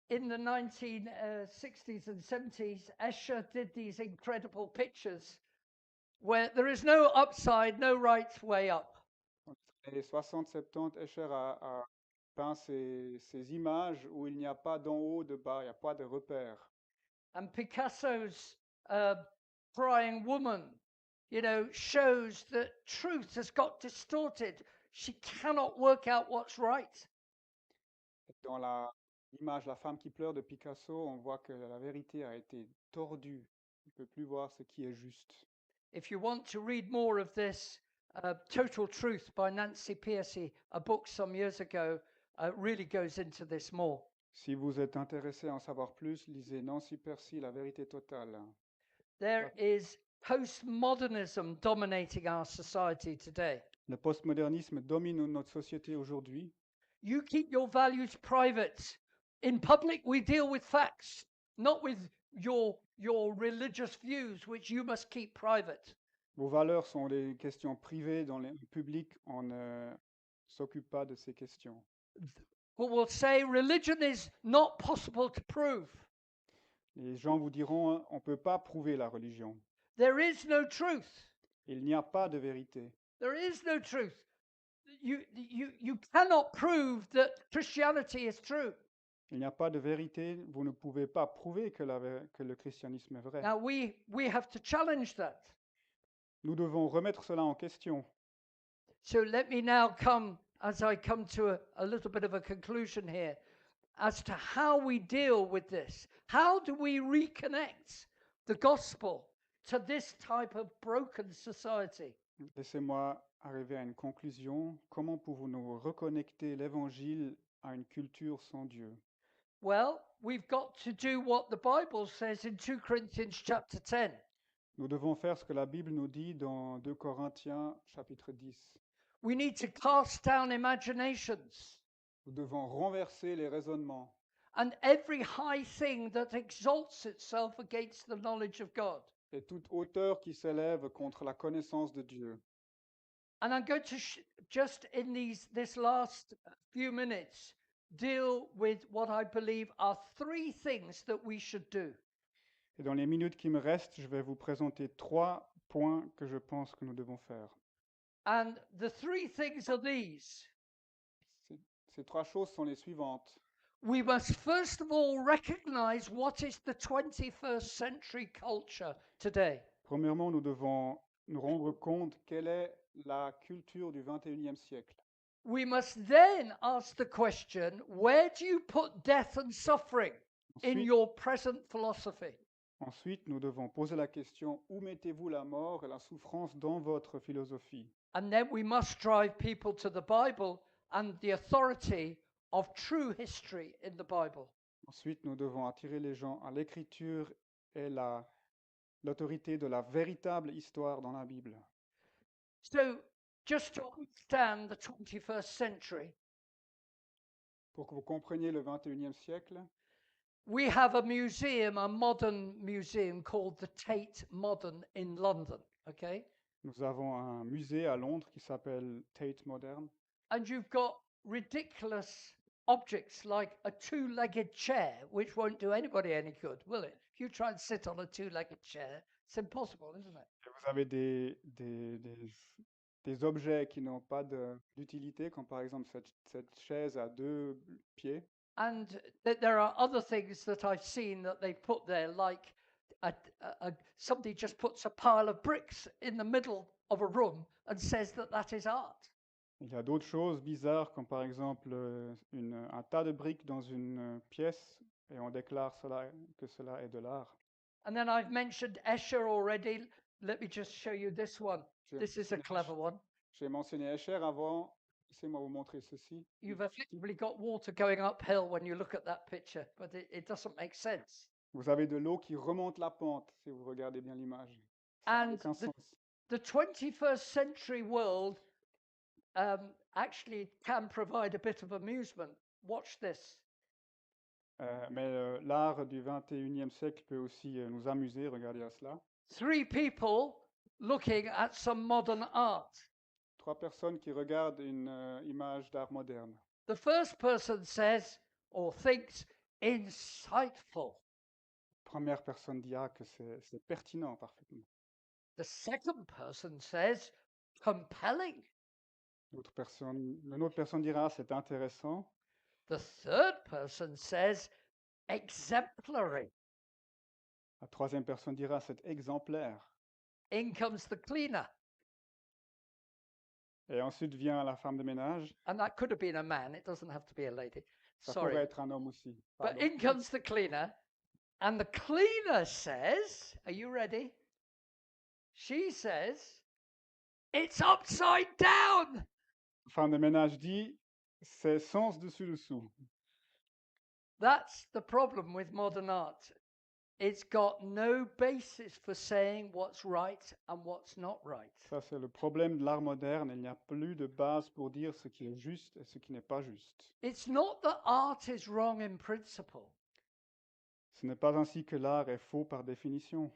In the 1960s and 70s, Escher did these incredible pictures where there is no upside, no right way up. Dans les 60-70, Escher a peint ces images où il n'y a pas d'en haut, de bas, il n'y a pas de repère. And Picasso's Crying Woman, you know, shows that truth has got distorted. She cannot work out what's right. Dans l'image La femme qui pleure de Picasso, on voit que la vérité a été tordue. On ne peut plus voir ce qui est juste. If you want to read more of this, Total Truth by Nancy Pearcey, a book some years ago, really goes into this more. Si vous êtes intéressé à en savoir plus, lisez Nancy Pearcey, La vérité totale. There is postmodernism dominating our society today. Le postmodernisme domine notre société aujourd'hui. You keep your values private. In public, we deal with facts, not with your religious views, which you must keep private. Vos valeurs sont des questions privées. Dans le public, on ne s'occupe pas de ces questions. Who will say religion is not possible to prove. Les gens vous diront, on ne peut pas prouver la religion. There is no truth. Il n'y a pas de vérité. There is no truth. You cannot prove that Christianity is true. Il n'y a pas de vérité. Vous ne pouvez pas prouver que le christianisme est vrai. Now we have to challenge that. Nous devons remettre cela en question. So let me now come, as I come to a little bit of a conclusion here, as to how we deal with this. How do we reconnect the gospel to this type of broken society? Laissez-moi arriver à une conclusion. Comment pouvons-nous reconnecter l'évangile à une culture sans Dieu? Well, we've got to do what the Bible says in 2 Corinthians chapter 10. Nous devons faire ce que la Bible nous dit dans 2 Corinthiens chapitre 10. We need to cast down imaginations Nous devons renverser les raisonnements and every high thing that exalts itself against the knowledge of God. et toute hauteur qui s'élève contre la connaissance de Dieu. And I'm going to just in this last few minutes deal with what I believe are three things that we should do. Et dans les minutes qui me restent, je vais vous présenter 3 points que je pense que nous devons faire. And the three things are these. Ces 3 choses sont les suivantes. We must first of all recognize what is the 21st century culture today. Premièrement, nous devons nous rendre compte quelle est la culture du 21e siècle. We must then ask the question, where do you put death and suffering in Ensuite, your present philosophy? ensuite, nous devons poser la question, où mettez-vous la mort et la souffrance dans votre philosophie? And then we must drive people to the Bible and the authority of true history in the Bible. Ensuite, nous devons attirer les gens à l'écriture et l'autorité de la véritable histoire dans la Bible. So, just to understand the 21st century, Pour que vous compreniez le 21e siècle, we have a museum, a modern museum called the Tate Modern in London, okay? nous avons un musée à Londres qui s'appelle Tate Modern. And you've got ridiculous objects like a two-legged chair, which won't do anybody any good, will it? If you try and sit on a two-legged chair, it's impossible, isn't it? Et vous avez des objets qui n'ont pas d'utilité, comme par exemple cette chaise à 2 pieds. And there are other things that I've seen that they've put there, like somebody just puts a pile of bricks in the middle of a room and says that that is art. Il y a d'autres choses bizarres, comme par exemple un tas de briques dans une pièce, et on déclare que cela est de l'art. And then I've mentioned Escher already. Let me just show you this one. This is a clever one. J'ai mentionné Escher avant. Laissez-moi vous montrer ceci. You've effectively got water going uphill when you look at that picture, but it doesn't make sense. Vous avez de l'eau qui remonte la pente, si vous regardez bien l'image. Ça n'a And aucun sens. the 21st century world actually can provide a bit of amusement. Watch this. Mais l'art du 21e siècle peut aussi nous amuser, regardez à cela. 3 people looking at some modern art. 3 personnes qui regardent une image d'art moderne. The first person says or thinks insightful. Première personne dira que c'est pertinent parfaitement. The second person says compelling. Une autre personne dira c'est intéressant. The third person says exemplary. La troisième personne dira c'est exemplaire. In comes the cleaner. Et ensuite vient la femme de ménage. And that could have been a man. It doesn't have to be a lady. Ça Sorry. pourrait être un homme aussi. But Pardon. in comes the cleaner. And the cleaner says, are you ready? She says, it's upside down. La femme de ménage dit c'est sens dessus-dessous. That's the problem with modern art. It's got no basis for saying what's right and what's not right. Ça, c'est le problème de l'art moderne. Il n'y a plus de base pour dire ce qui est juste et ce qui n'est pas juste. It's not that art is wrong in principle. Ce n'est pas ainsi que l'art est faux par définition.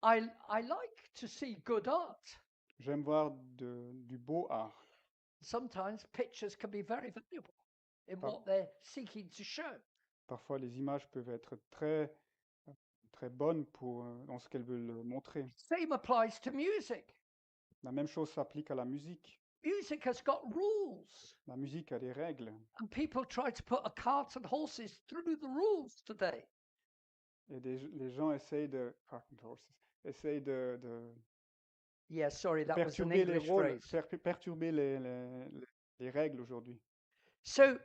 I like to see good art. J'aime voir du beau art. Sometimes pictures can be very valuable in Ah. what they're seeking to show. Parfois, les images peuvent être très bonnes dans ce qu'elles veulent montrer. Same applies to music. La même chose s'applique à la musique. Music has got rules. La musique a des règles. And people try to put a cart and horses through the rules today. Et les gens essayent de Yeah, sorry, that was an perturber les English rôles, phrase. perturber les règles aujourd'hui. So,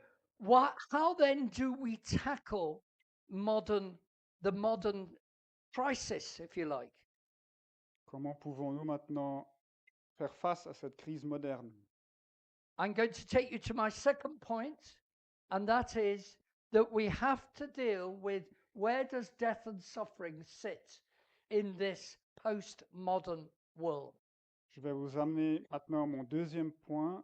how then do we tackle the modern crisis, if you like? Comment pouvons-nous maintenant faire face à cette crise moderne? I'm going to take you to my second point, and that is that we have to deal with where does death and suffering sit in this post-modern world. Je vais vous amener maintenant à mon deuxième point,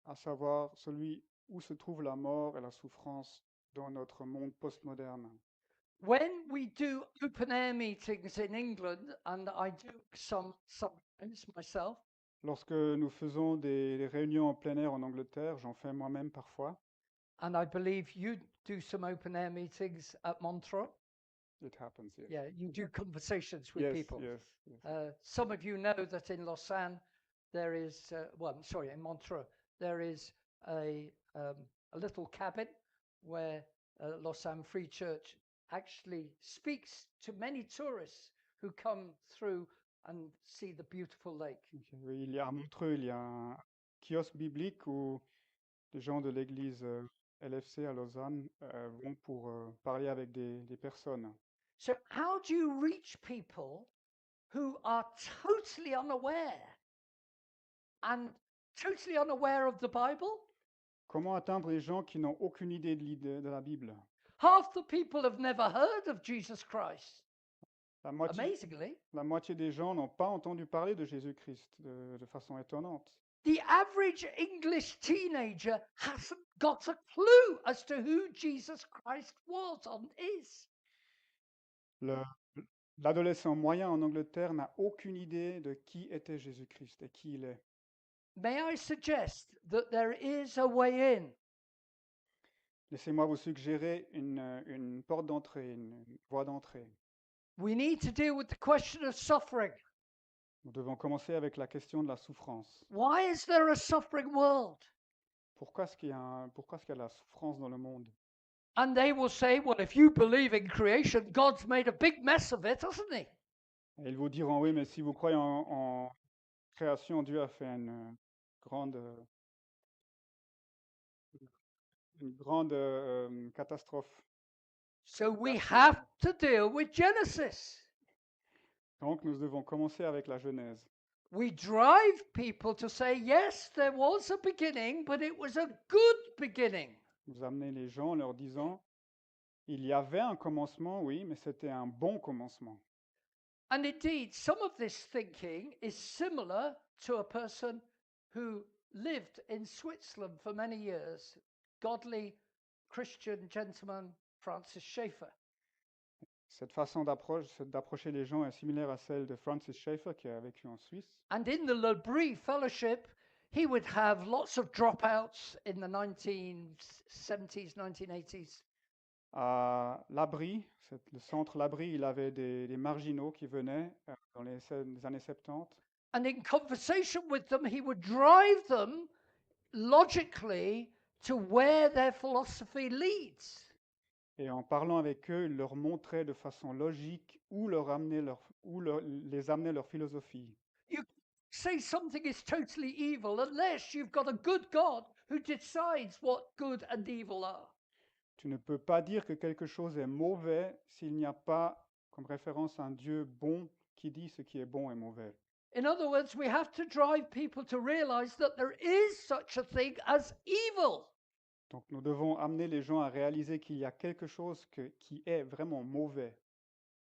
à savoir celui où se trouve la mort et la souffrance dans notre monde postmoderne. When we do open air meetings in England, and I do some sometimes myself, Lorsque nous faisons des réunions en plein air en Angleterre, j'en fais moi-même parfois. and I believe you do some open air meetings at Montreux. It happens, yes. Yeah, you do conversations with Yes, people. yes, yes. Some of you know that in Lausanne there is, in Montreux, there is a little cabin where Lausanne Free Church actually speaks to many tourists who come through and see the beautiful lake. Ok, oui, il y a à Montreux, il y a un kiosque biblique où les gens de l'église LFC à Lausanne vont pour parler avec des personnes. So, how do you reach people who are totally unaware of the Bible? Comment atteindre les gens qui n'ont aucune idée de la Bible? Half the people have never heard of Jesus Christ. La moitié, Amazingly, la moitié des gens n'ont pas entendu parler de Jésus-Christ de façon étonnante. the average English teenager hasn't got a clue as to who Jesus Christ was and is. Le- L'adolescent moyen en Angleterre n'a aucune idée de qui était Jésus-Christ et qui il est. May I suggest that there is a way in? Laissez-moi vous suggérer une porte d'entrée, une voie d'entrée. We need to deal with the question of suffering. Nous devons commencer avec la question de la souffrance. Why is there a suffering world? Pourquoi est-ce qu'il y a de la souffrance dans le monde? And they will say, well, if you believe in creation, God's made a big mess of it, hasn't he? Et ils vous diront, oui, mais si vous croyez en création, Dieu a fait grande, une grande catastrophe. So we have to deal with Genesis. Donc nous devons commencer avec la Genèse. We drive people to say, yes, there was a beginning, but it was a good beginning. Vous amenez les gens en leur disant, il y avait un commencement, oui, mais c'était un bon commencement. And indeed, some of this thinking is similar to a person who lived in Switzerland for many years, godly Christian gentleman Francis Schaeffer. Cette façon d'approcher les gens est similaire à celle de Francis Schaeffer qui a vécu en Suisse. And in the L'Abri Fellowship, he would have lots of dropouts in the 1970s, 1980s. À l'abri, le centre L'Abri, il avait des marginaux qui venaient dans les années 70. And in conversation with them, he would drive them logically to where their philosophy leads. Et en parlant avec eux, il leur montrait de façon logique où les amener leur philosophie. You say something is totally evil unless you've got a good God who decides what good and evil are. Tu ne peux pas dire que quelque chose est mauvais s'il n'y a pas comme référence un Dieu bon qui dit ce qui est bon et mauvais. In other words, we have to drive people to realize that there is such a thing as evil. Donc nous devons amener les gens à réaliser qu'il y a quelque chose qui est vraiment mauvais.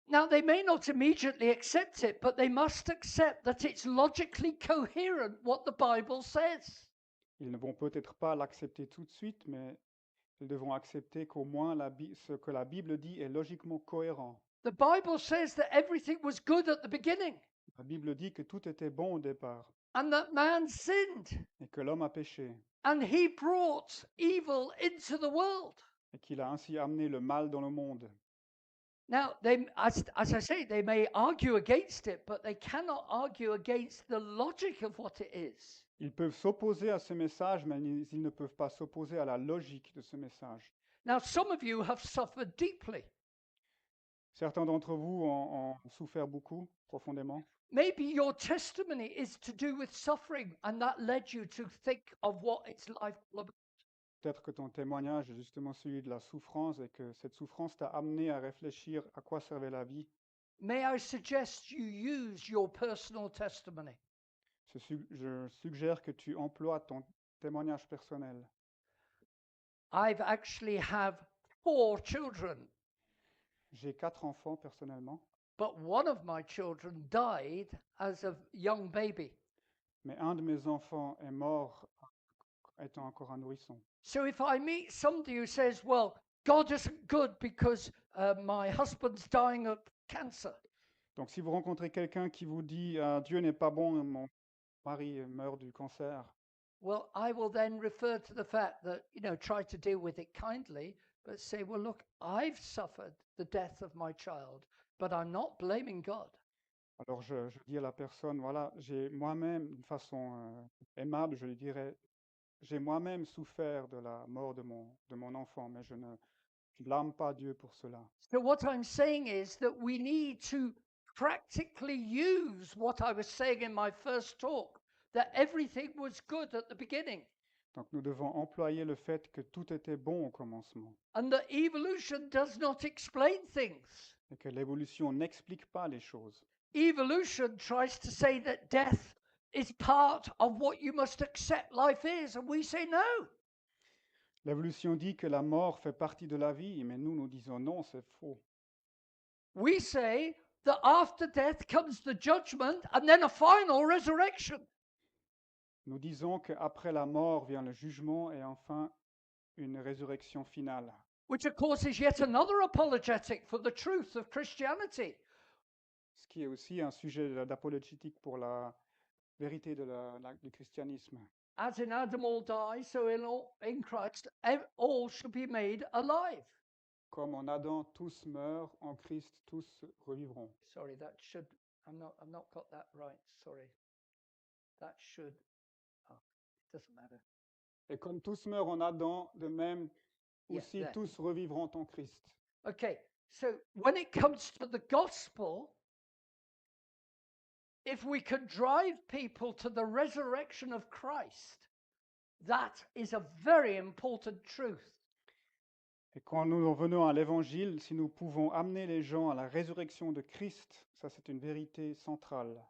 Now, they may not immediately accept it, but they must accept that it's logically coherent what the Bible says. Ils ne vont peut-être pas l'accepter tout de suite, mais ils devront accepter qu'au moins ce que la Bible dit est logiquement cohérent. The Bible says that everything was good at the beginning La Bible dit que tout était bon au départ and that man sinned et que l'homme a péché and he brought evil into the world. et qu'il a ainsi amené le mal dans le monde. Now, as I say, they may argue against it, but they cannot argue against the logic of what it is. Ils peuvent s'opposer à ce message, mais ils ne peuvent pas s'opposer à la logique de ce message. Now, some of you have suffered deeply. Certains d'entre vous ont souffert beaucoup, profondément. Maybe your testimony is to do with suffering, and that led you to think of what it's like. Peut-être que ton témoignage est justement celui de la souffrance et que cette souffrance t'a amené à réfléchir à quoi servait la vie. May I suggest you use your personal testimony? Je suggère que tu emploies ton témoignage personnel. I've actually have 4 children, J'ai 4 enfants personnellement, but one of my children died as a young baby. mais un de mes enfants est mort étant encore un nourrisson. So if I meet somebody who says, well, God isn't good because my husband's dying of cancer, Donc si vous rencontrez quelqu'un qui vous dit ah, Dieu n'est pas bon, mon mari meurt du cancer, well, I will then refer to the fact that, try to deal with it kindly, but say, well, look, I've suffered the death of my child, but I'm not blaming God. alors je dis à la personne, voilà, j'ai moi-même, d'une façon aimable, je lui dirais, j'ai moi-même souffert de la mort de mon enfant, mais je ne blâme pas Dieu pour cela. So what I'm saying is that we need to practically use what I was saying in my first talk, that everything was good at the beginning. Donc nous devons employer le fait que tout était bon au commencement And that evolution does not explain things. et que l'évolution n'explique pas les choses. Evolution tries to say that death is part of what you must accept life is, and we say no. L'évolution dit que la mort fait partie de la vie, mais nous disons non, c'est faux. We say that after death comes the judgment and then a final resurrection. Nous disons qu'après la mort vient le jugement et enfin une résurrection finale. Which, of course, is yet another apologetic for the truth of Christianity. Ce qui est aussi un sujet d'apologétique pour la vérité du christianisme. As in Adam all die, so in Christ all shall be made alive. Comme en Adam tous meurent, en Christ tous revivront. Sorry, that should. I've not got that right. Sorry. That should. Oh, it doesn't matter. Et comme tous meurent en Adam, de même Yeah, aussi there. tous revivront en Christ. Okay, so when it comes to the gospel, if we can drive people to the resurrection of Christ, that is a very important truth. Et quand nous en venons à l'évangile, si nous pouvons amener les gens à la résurrection de Christ, ça c'est une vérité centrale.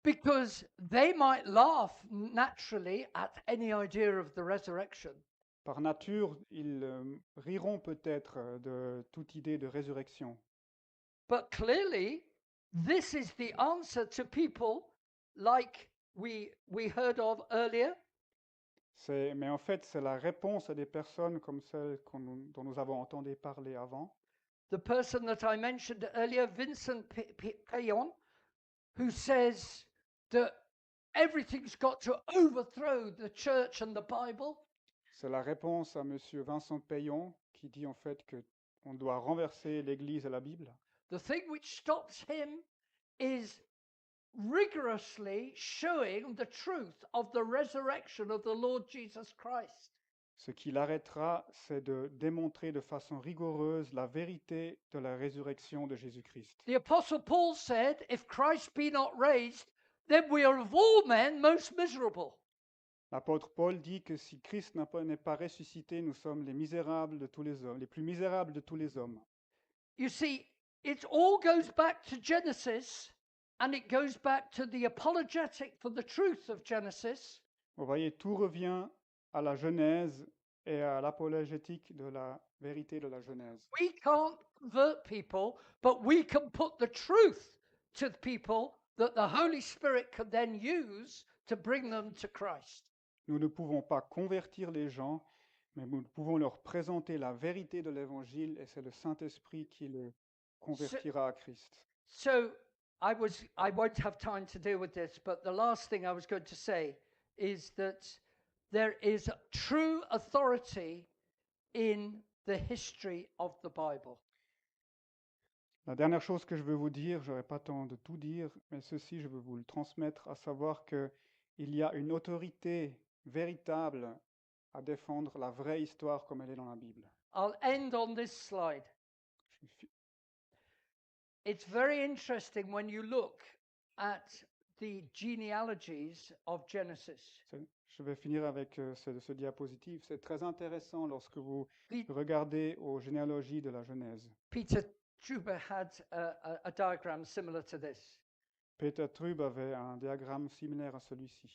Because they might laugh naturally at any idea of the resurrection. Par nature, ils riront peut-être de toute idée de résurrection. But clearly, this is the answer to people like we heard of earlier. Mais en fait, c'est la réponse à des personnes comme celles dont nous avons entendu parler avant. The person that I mentioned earlier, Vincent Payon, who says that everything's got to overthrow the church and the Bible. C'est la réponse à Monsieur Vincent Payon qui dit en fait que on doit renverser l'Église et la Bible. The thing which stops him is rigorously showing the truth of the resurrection of the Lord Jesus Christ. Ce qui l'arrêtera, c'est de démontrer de façon rigoureuse la vérité de la résurrection de Jésus-Christ. The Apostle Paul said, if Christ be not raised, then we are of all men most miserable. L'apôtre Paul dit que si Christ n'est pas ressuscité, nous sommes les misérables de tous les hommes, les plus misérables de tous les hommes. You see, it all goes back to Genesis, and it goes back to the apologetic for the truth of Genesis. Vous voyez, tout revient à la Genèse et à l'apologétique de la vérité de la Genèse. We can't convert people, but we can put the truth to the people that the Holy Spirit can then use to bring them to Christ. Nous ne pouvons pas convertir les gens, mais nous pouvons leur présenter la vérité de l'Évangile et c'est le Saint-Esprit qui les convertira à Christ. So I won't have time to deal with this, but the last thing I was going to say is that there is true authority in the history of the Bible. La dernière chose que je veux vous dire, je n'aurai pas temps de tout dire, mais ceci, je veux vous le transmettre, à savoir qu'il y a une autorité véritable à défendre la vraie histoire comme elle est dans la Bible. I'll end on this slide. It's very interesting when you look at the genealogies of Genesis. Je vais finir avec ce diapositive. C'est très intéressant lorsque vous Pe- regardez aux généalogies de la Genèse. Peter Truber had a diagram similar to this. Peter Trub avait un diagramme similaire à celui-ci.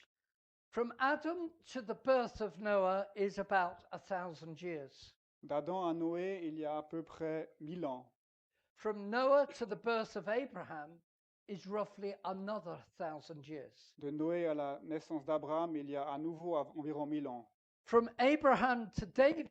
From Adam to the birth of Noah is about 1,000 years. D'Adam à Noé, il y a à peu près 1000 ans. From Noah to the birth of Abraham is roughly another 1,000 years. De Noé à la naissance d'Abraham, il y a à nouveau environ 1000 ans. From Abraham to David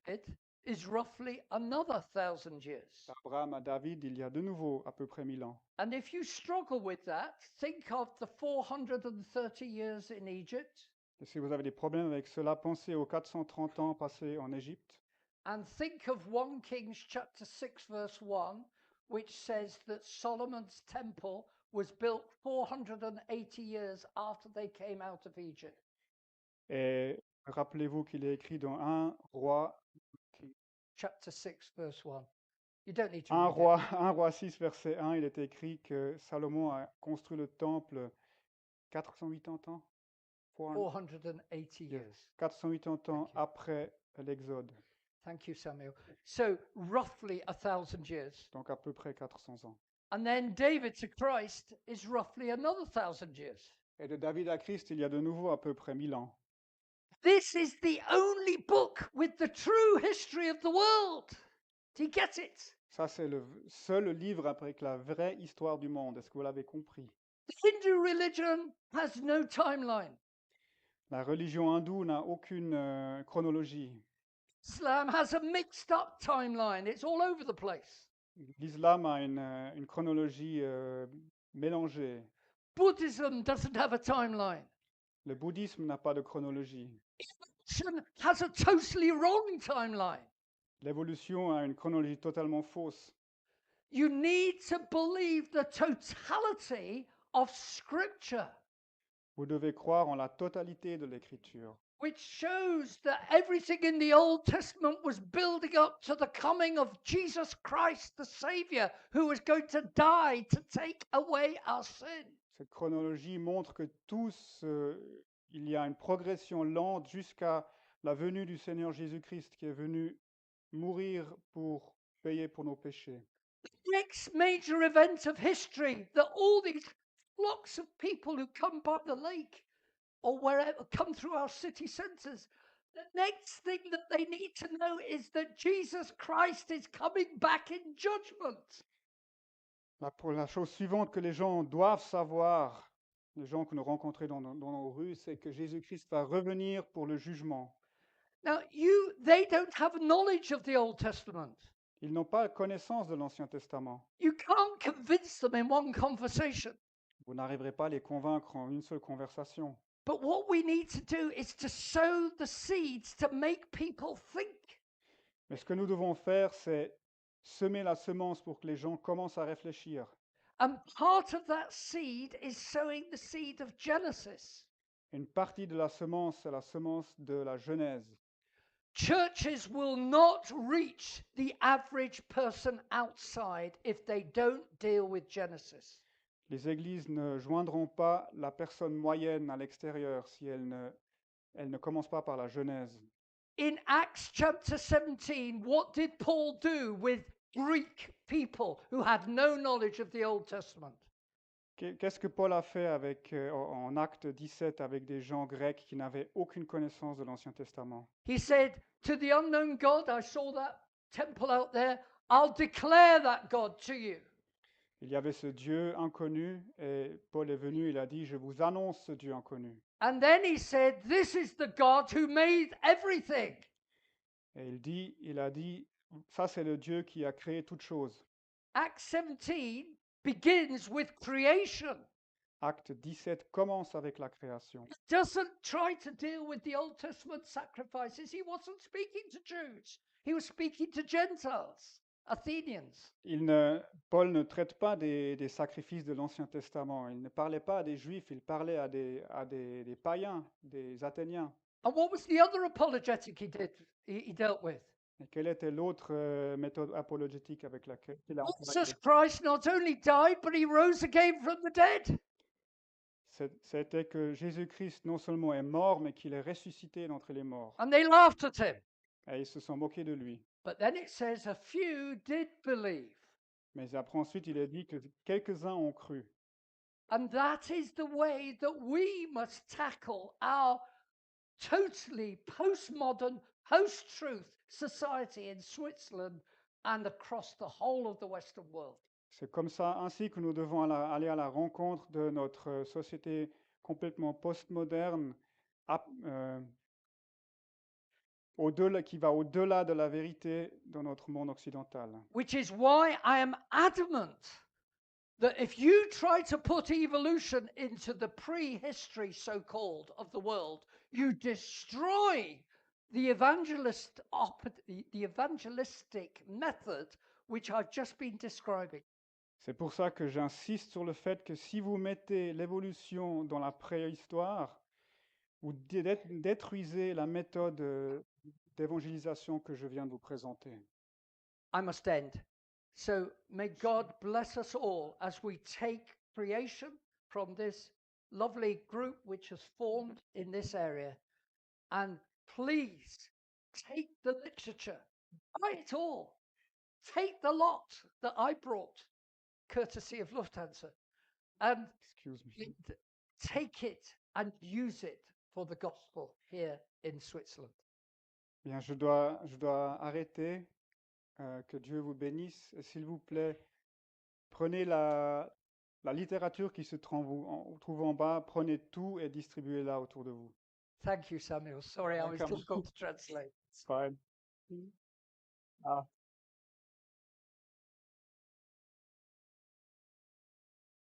is roughly another 1,000 years. D'Abraham à David, il y a de nouveau à peu près 1000 ans. And if you struggle with that, think of the 430 years in Egypt Et si vous avez des problèmes avec cela, pensez aux 430 ans passés en Égypte. and think of 1 Kings chapter 6 verse 1, which says that Solomon's temple was built 480 years after they came out of Egypt. Et rappelez-vous qu'il est écrit dans 1 Roi, Chapter 6 verse 1. You don't need to 1 read it. Roi, 1 Roi 6, verset 1, il est écrit que Salomon a construit le temple 480 ans, 480 Yeah. years. 480 ans Thank you. après l'Exode, Thank you, Samuel. So roughly 1,000 years. donc à peu près 400 ans. And then David to Christ is roughly another 1,000 years. Et de David à Christ, il y a de nouveau à peu près 1000 ans. This is the only book with the true history of the world. Do you get it? Ça, c'est le seul livre avec la vraie histoire du monde. Est-ce que vous l'avez compris? The Hindu religion has no timeline. La religion hindoue n'a aucune chronologie. Islam has a mixed up timeline. It's all over the place. L'islam a une chronologie mélangée. Buddhism doesn't have a timeline. Le bouddhisme n'a pas de chronologie. Evolution has a totally wrong timeline. L'évolution a une chronologie totalement fausse. You need to believe the totality of Scripture, Vous devez croire en la totalité de l'Écriture, which shows that everything in the Old Testament was building up to the coming of Jesus Christ, the Savior, who was going to die to take away our sin. Cette chronologie montre que il y a une progression lente jusqu'à la venue du Seigneur Jésus-Christ qui est venu mourir pour payer pour nos péchés. The next major event of history that all these flocks of people who come by the lake or wherever come through our city centres, the next thing that they need to know is that Jesus Christ is coming back in judgment. La chose suivante que les gens doivent savoir, les gens que nous rencontrons dans nos rues, c'est que Jésus-Christ va revenir pour le jugement. Now, they don't have knowledge of the Old Testament. Ils n'ont pas connaissance de l'Ancien Testament. You can't convince them in one conversation. Vous n'arriverez pas à les convaincre en une seule conversation. But what we need to do is to sow the seeds to make people think. Mais ce que nous devons faire, c'est semer la semence pour que les gens commencent à réfléchir. And part of that seed is sowing the seed of Genesis. Une partie de la semence, c'est la semence de la Genèse. Churches will not reach the average person outside if they don't deal with Genesis. Les églises ne joindront pas la personne moyenne à l'extérieur si elles ne commencent pas par la Genèse. In Acts chapter 17, what did Paul do with Greek people who had no knowledge of the Old Testament? Qu'est-ce que Paul a fait en Acte 17 avec des gens grecs qui n'avaient aucune connaissance de l'Ancien Testament? He said, to the unknown God, I saw that temple out there, I'll declare that God to you. Il y avait ce Dieu inconnu et Paul est venu, il a dit, je vous annonce ce Dieu inconnu. And then he said, this is the God who made everything. Et il a dit, ça c'est le Dieu qui a créé toutes choses. Acts 17 begins with creation. Acte 17 commence avec la création. He doesn't try to deal with the Old Testament sacrifices. He wasn't speaking to Jews. He was speaking to Gentiles, Athenians. Paul ne traite pas des sacrifices de l'Ancien Testament. Il ne parlait pas à des Juifs, il parlait à des païens, des Athéniens. And what was the other apologetic he dealt with? Et quelle était l'autre méthode apologétique avec laquelle il a Jesus Christ not only died, but he rose again from the dead. C'était que Jésus-Christ non seulement est mort, mais qu'il est ressuscité d'entre les morts. And they laughed at him. Et ils se sont moqués de lui. But then it says a few did believe. Mais après, ensuite, il est dit que quelques-uns ont cru. And that is the way that we must tackle our totally postmodern, post-truth society in Switzerland and across the whole of the Western world. C'est comme ça, ainsi que nous devons aller à la rencontre de notre société complètement postmoderne, qui va au-delà de la vérité dans notre monde occidental. Which is why I am adamant that if you try to put evolution into the prehistory, so called, of the world, you destroy the evangelistic method which I've just been describing. C'est pour ça que j'insiste sur le fait que si vous mettez l'évolution dans la préhistoire, vous détruisez la méthode d'évangélisation que je viens de vous présenter. I must end. So may God bless us all as we take creation from this lovely group which has formed in this area. And please take the literature, buy it all. Take the lot that I brought, courtesy of Lufthansa, and Excuse me. take it and use it for the gospel here in Switzerland. Bien, je dois arrêter. Que Dieu vous bénisse. Et s'il vous plaît, prenez la littérature qui se trouve en bas, prenez tout et distribuez-la autour de vous. Thank you, Samuel. Sorry, I was Welcome. difficult to translate. It's fine. Ah.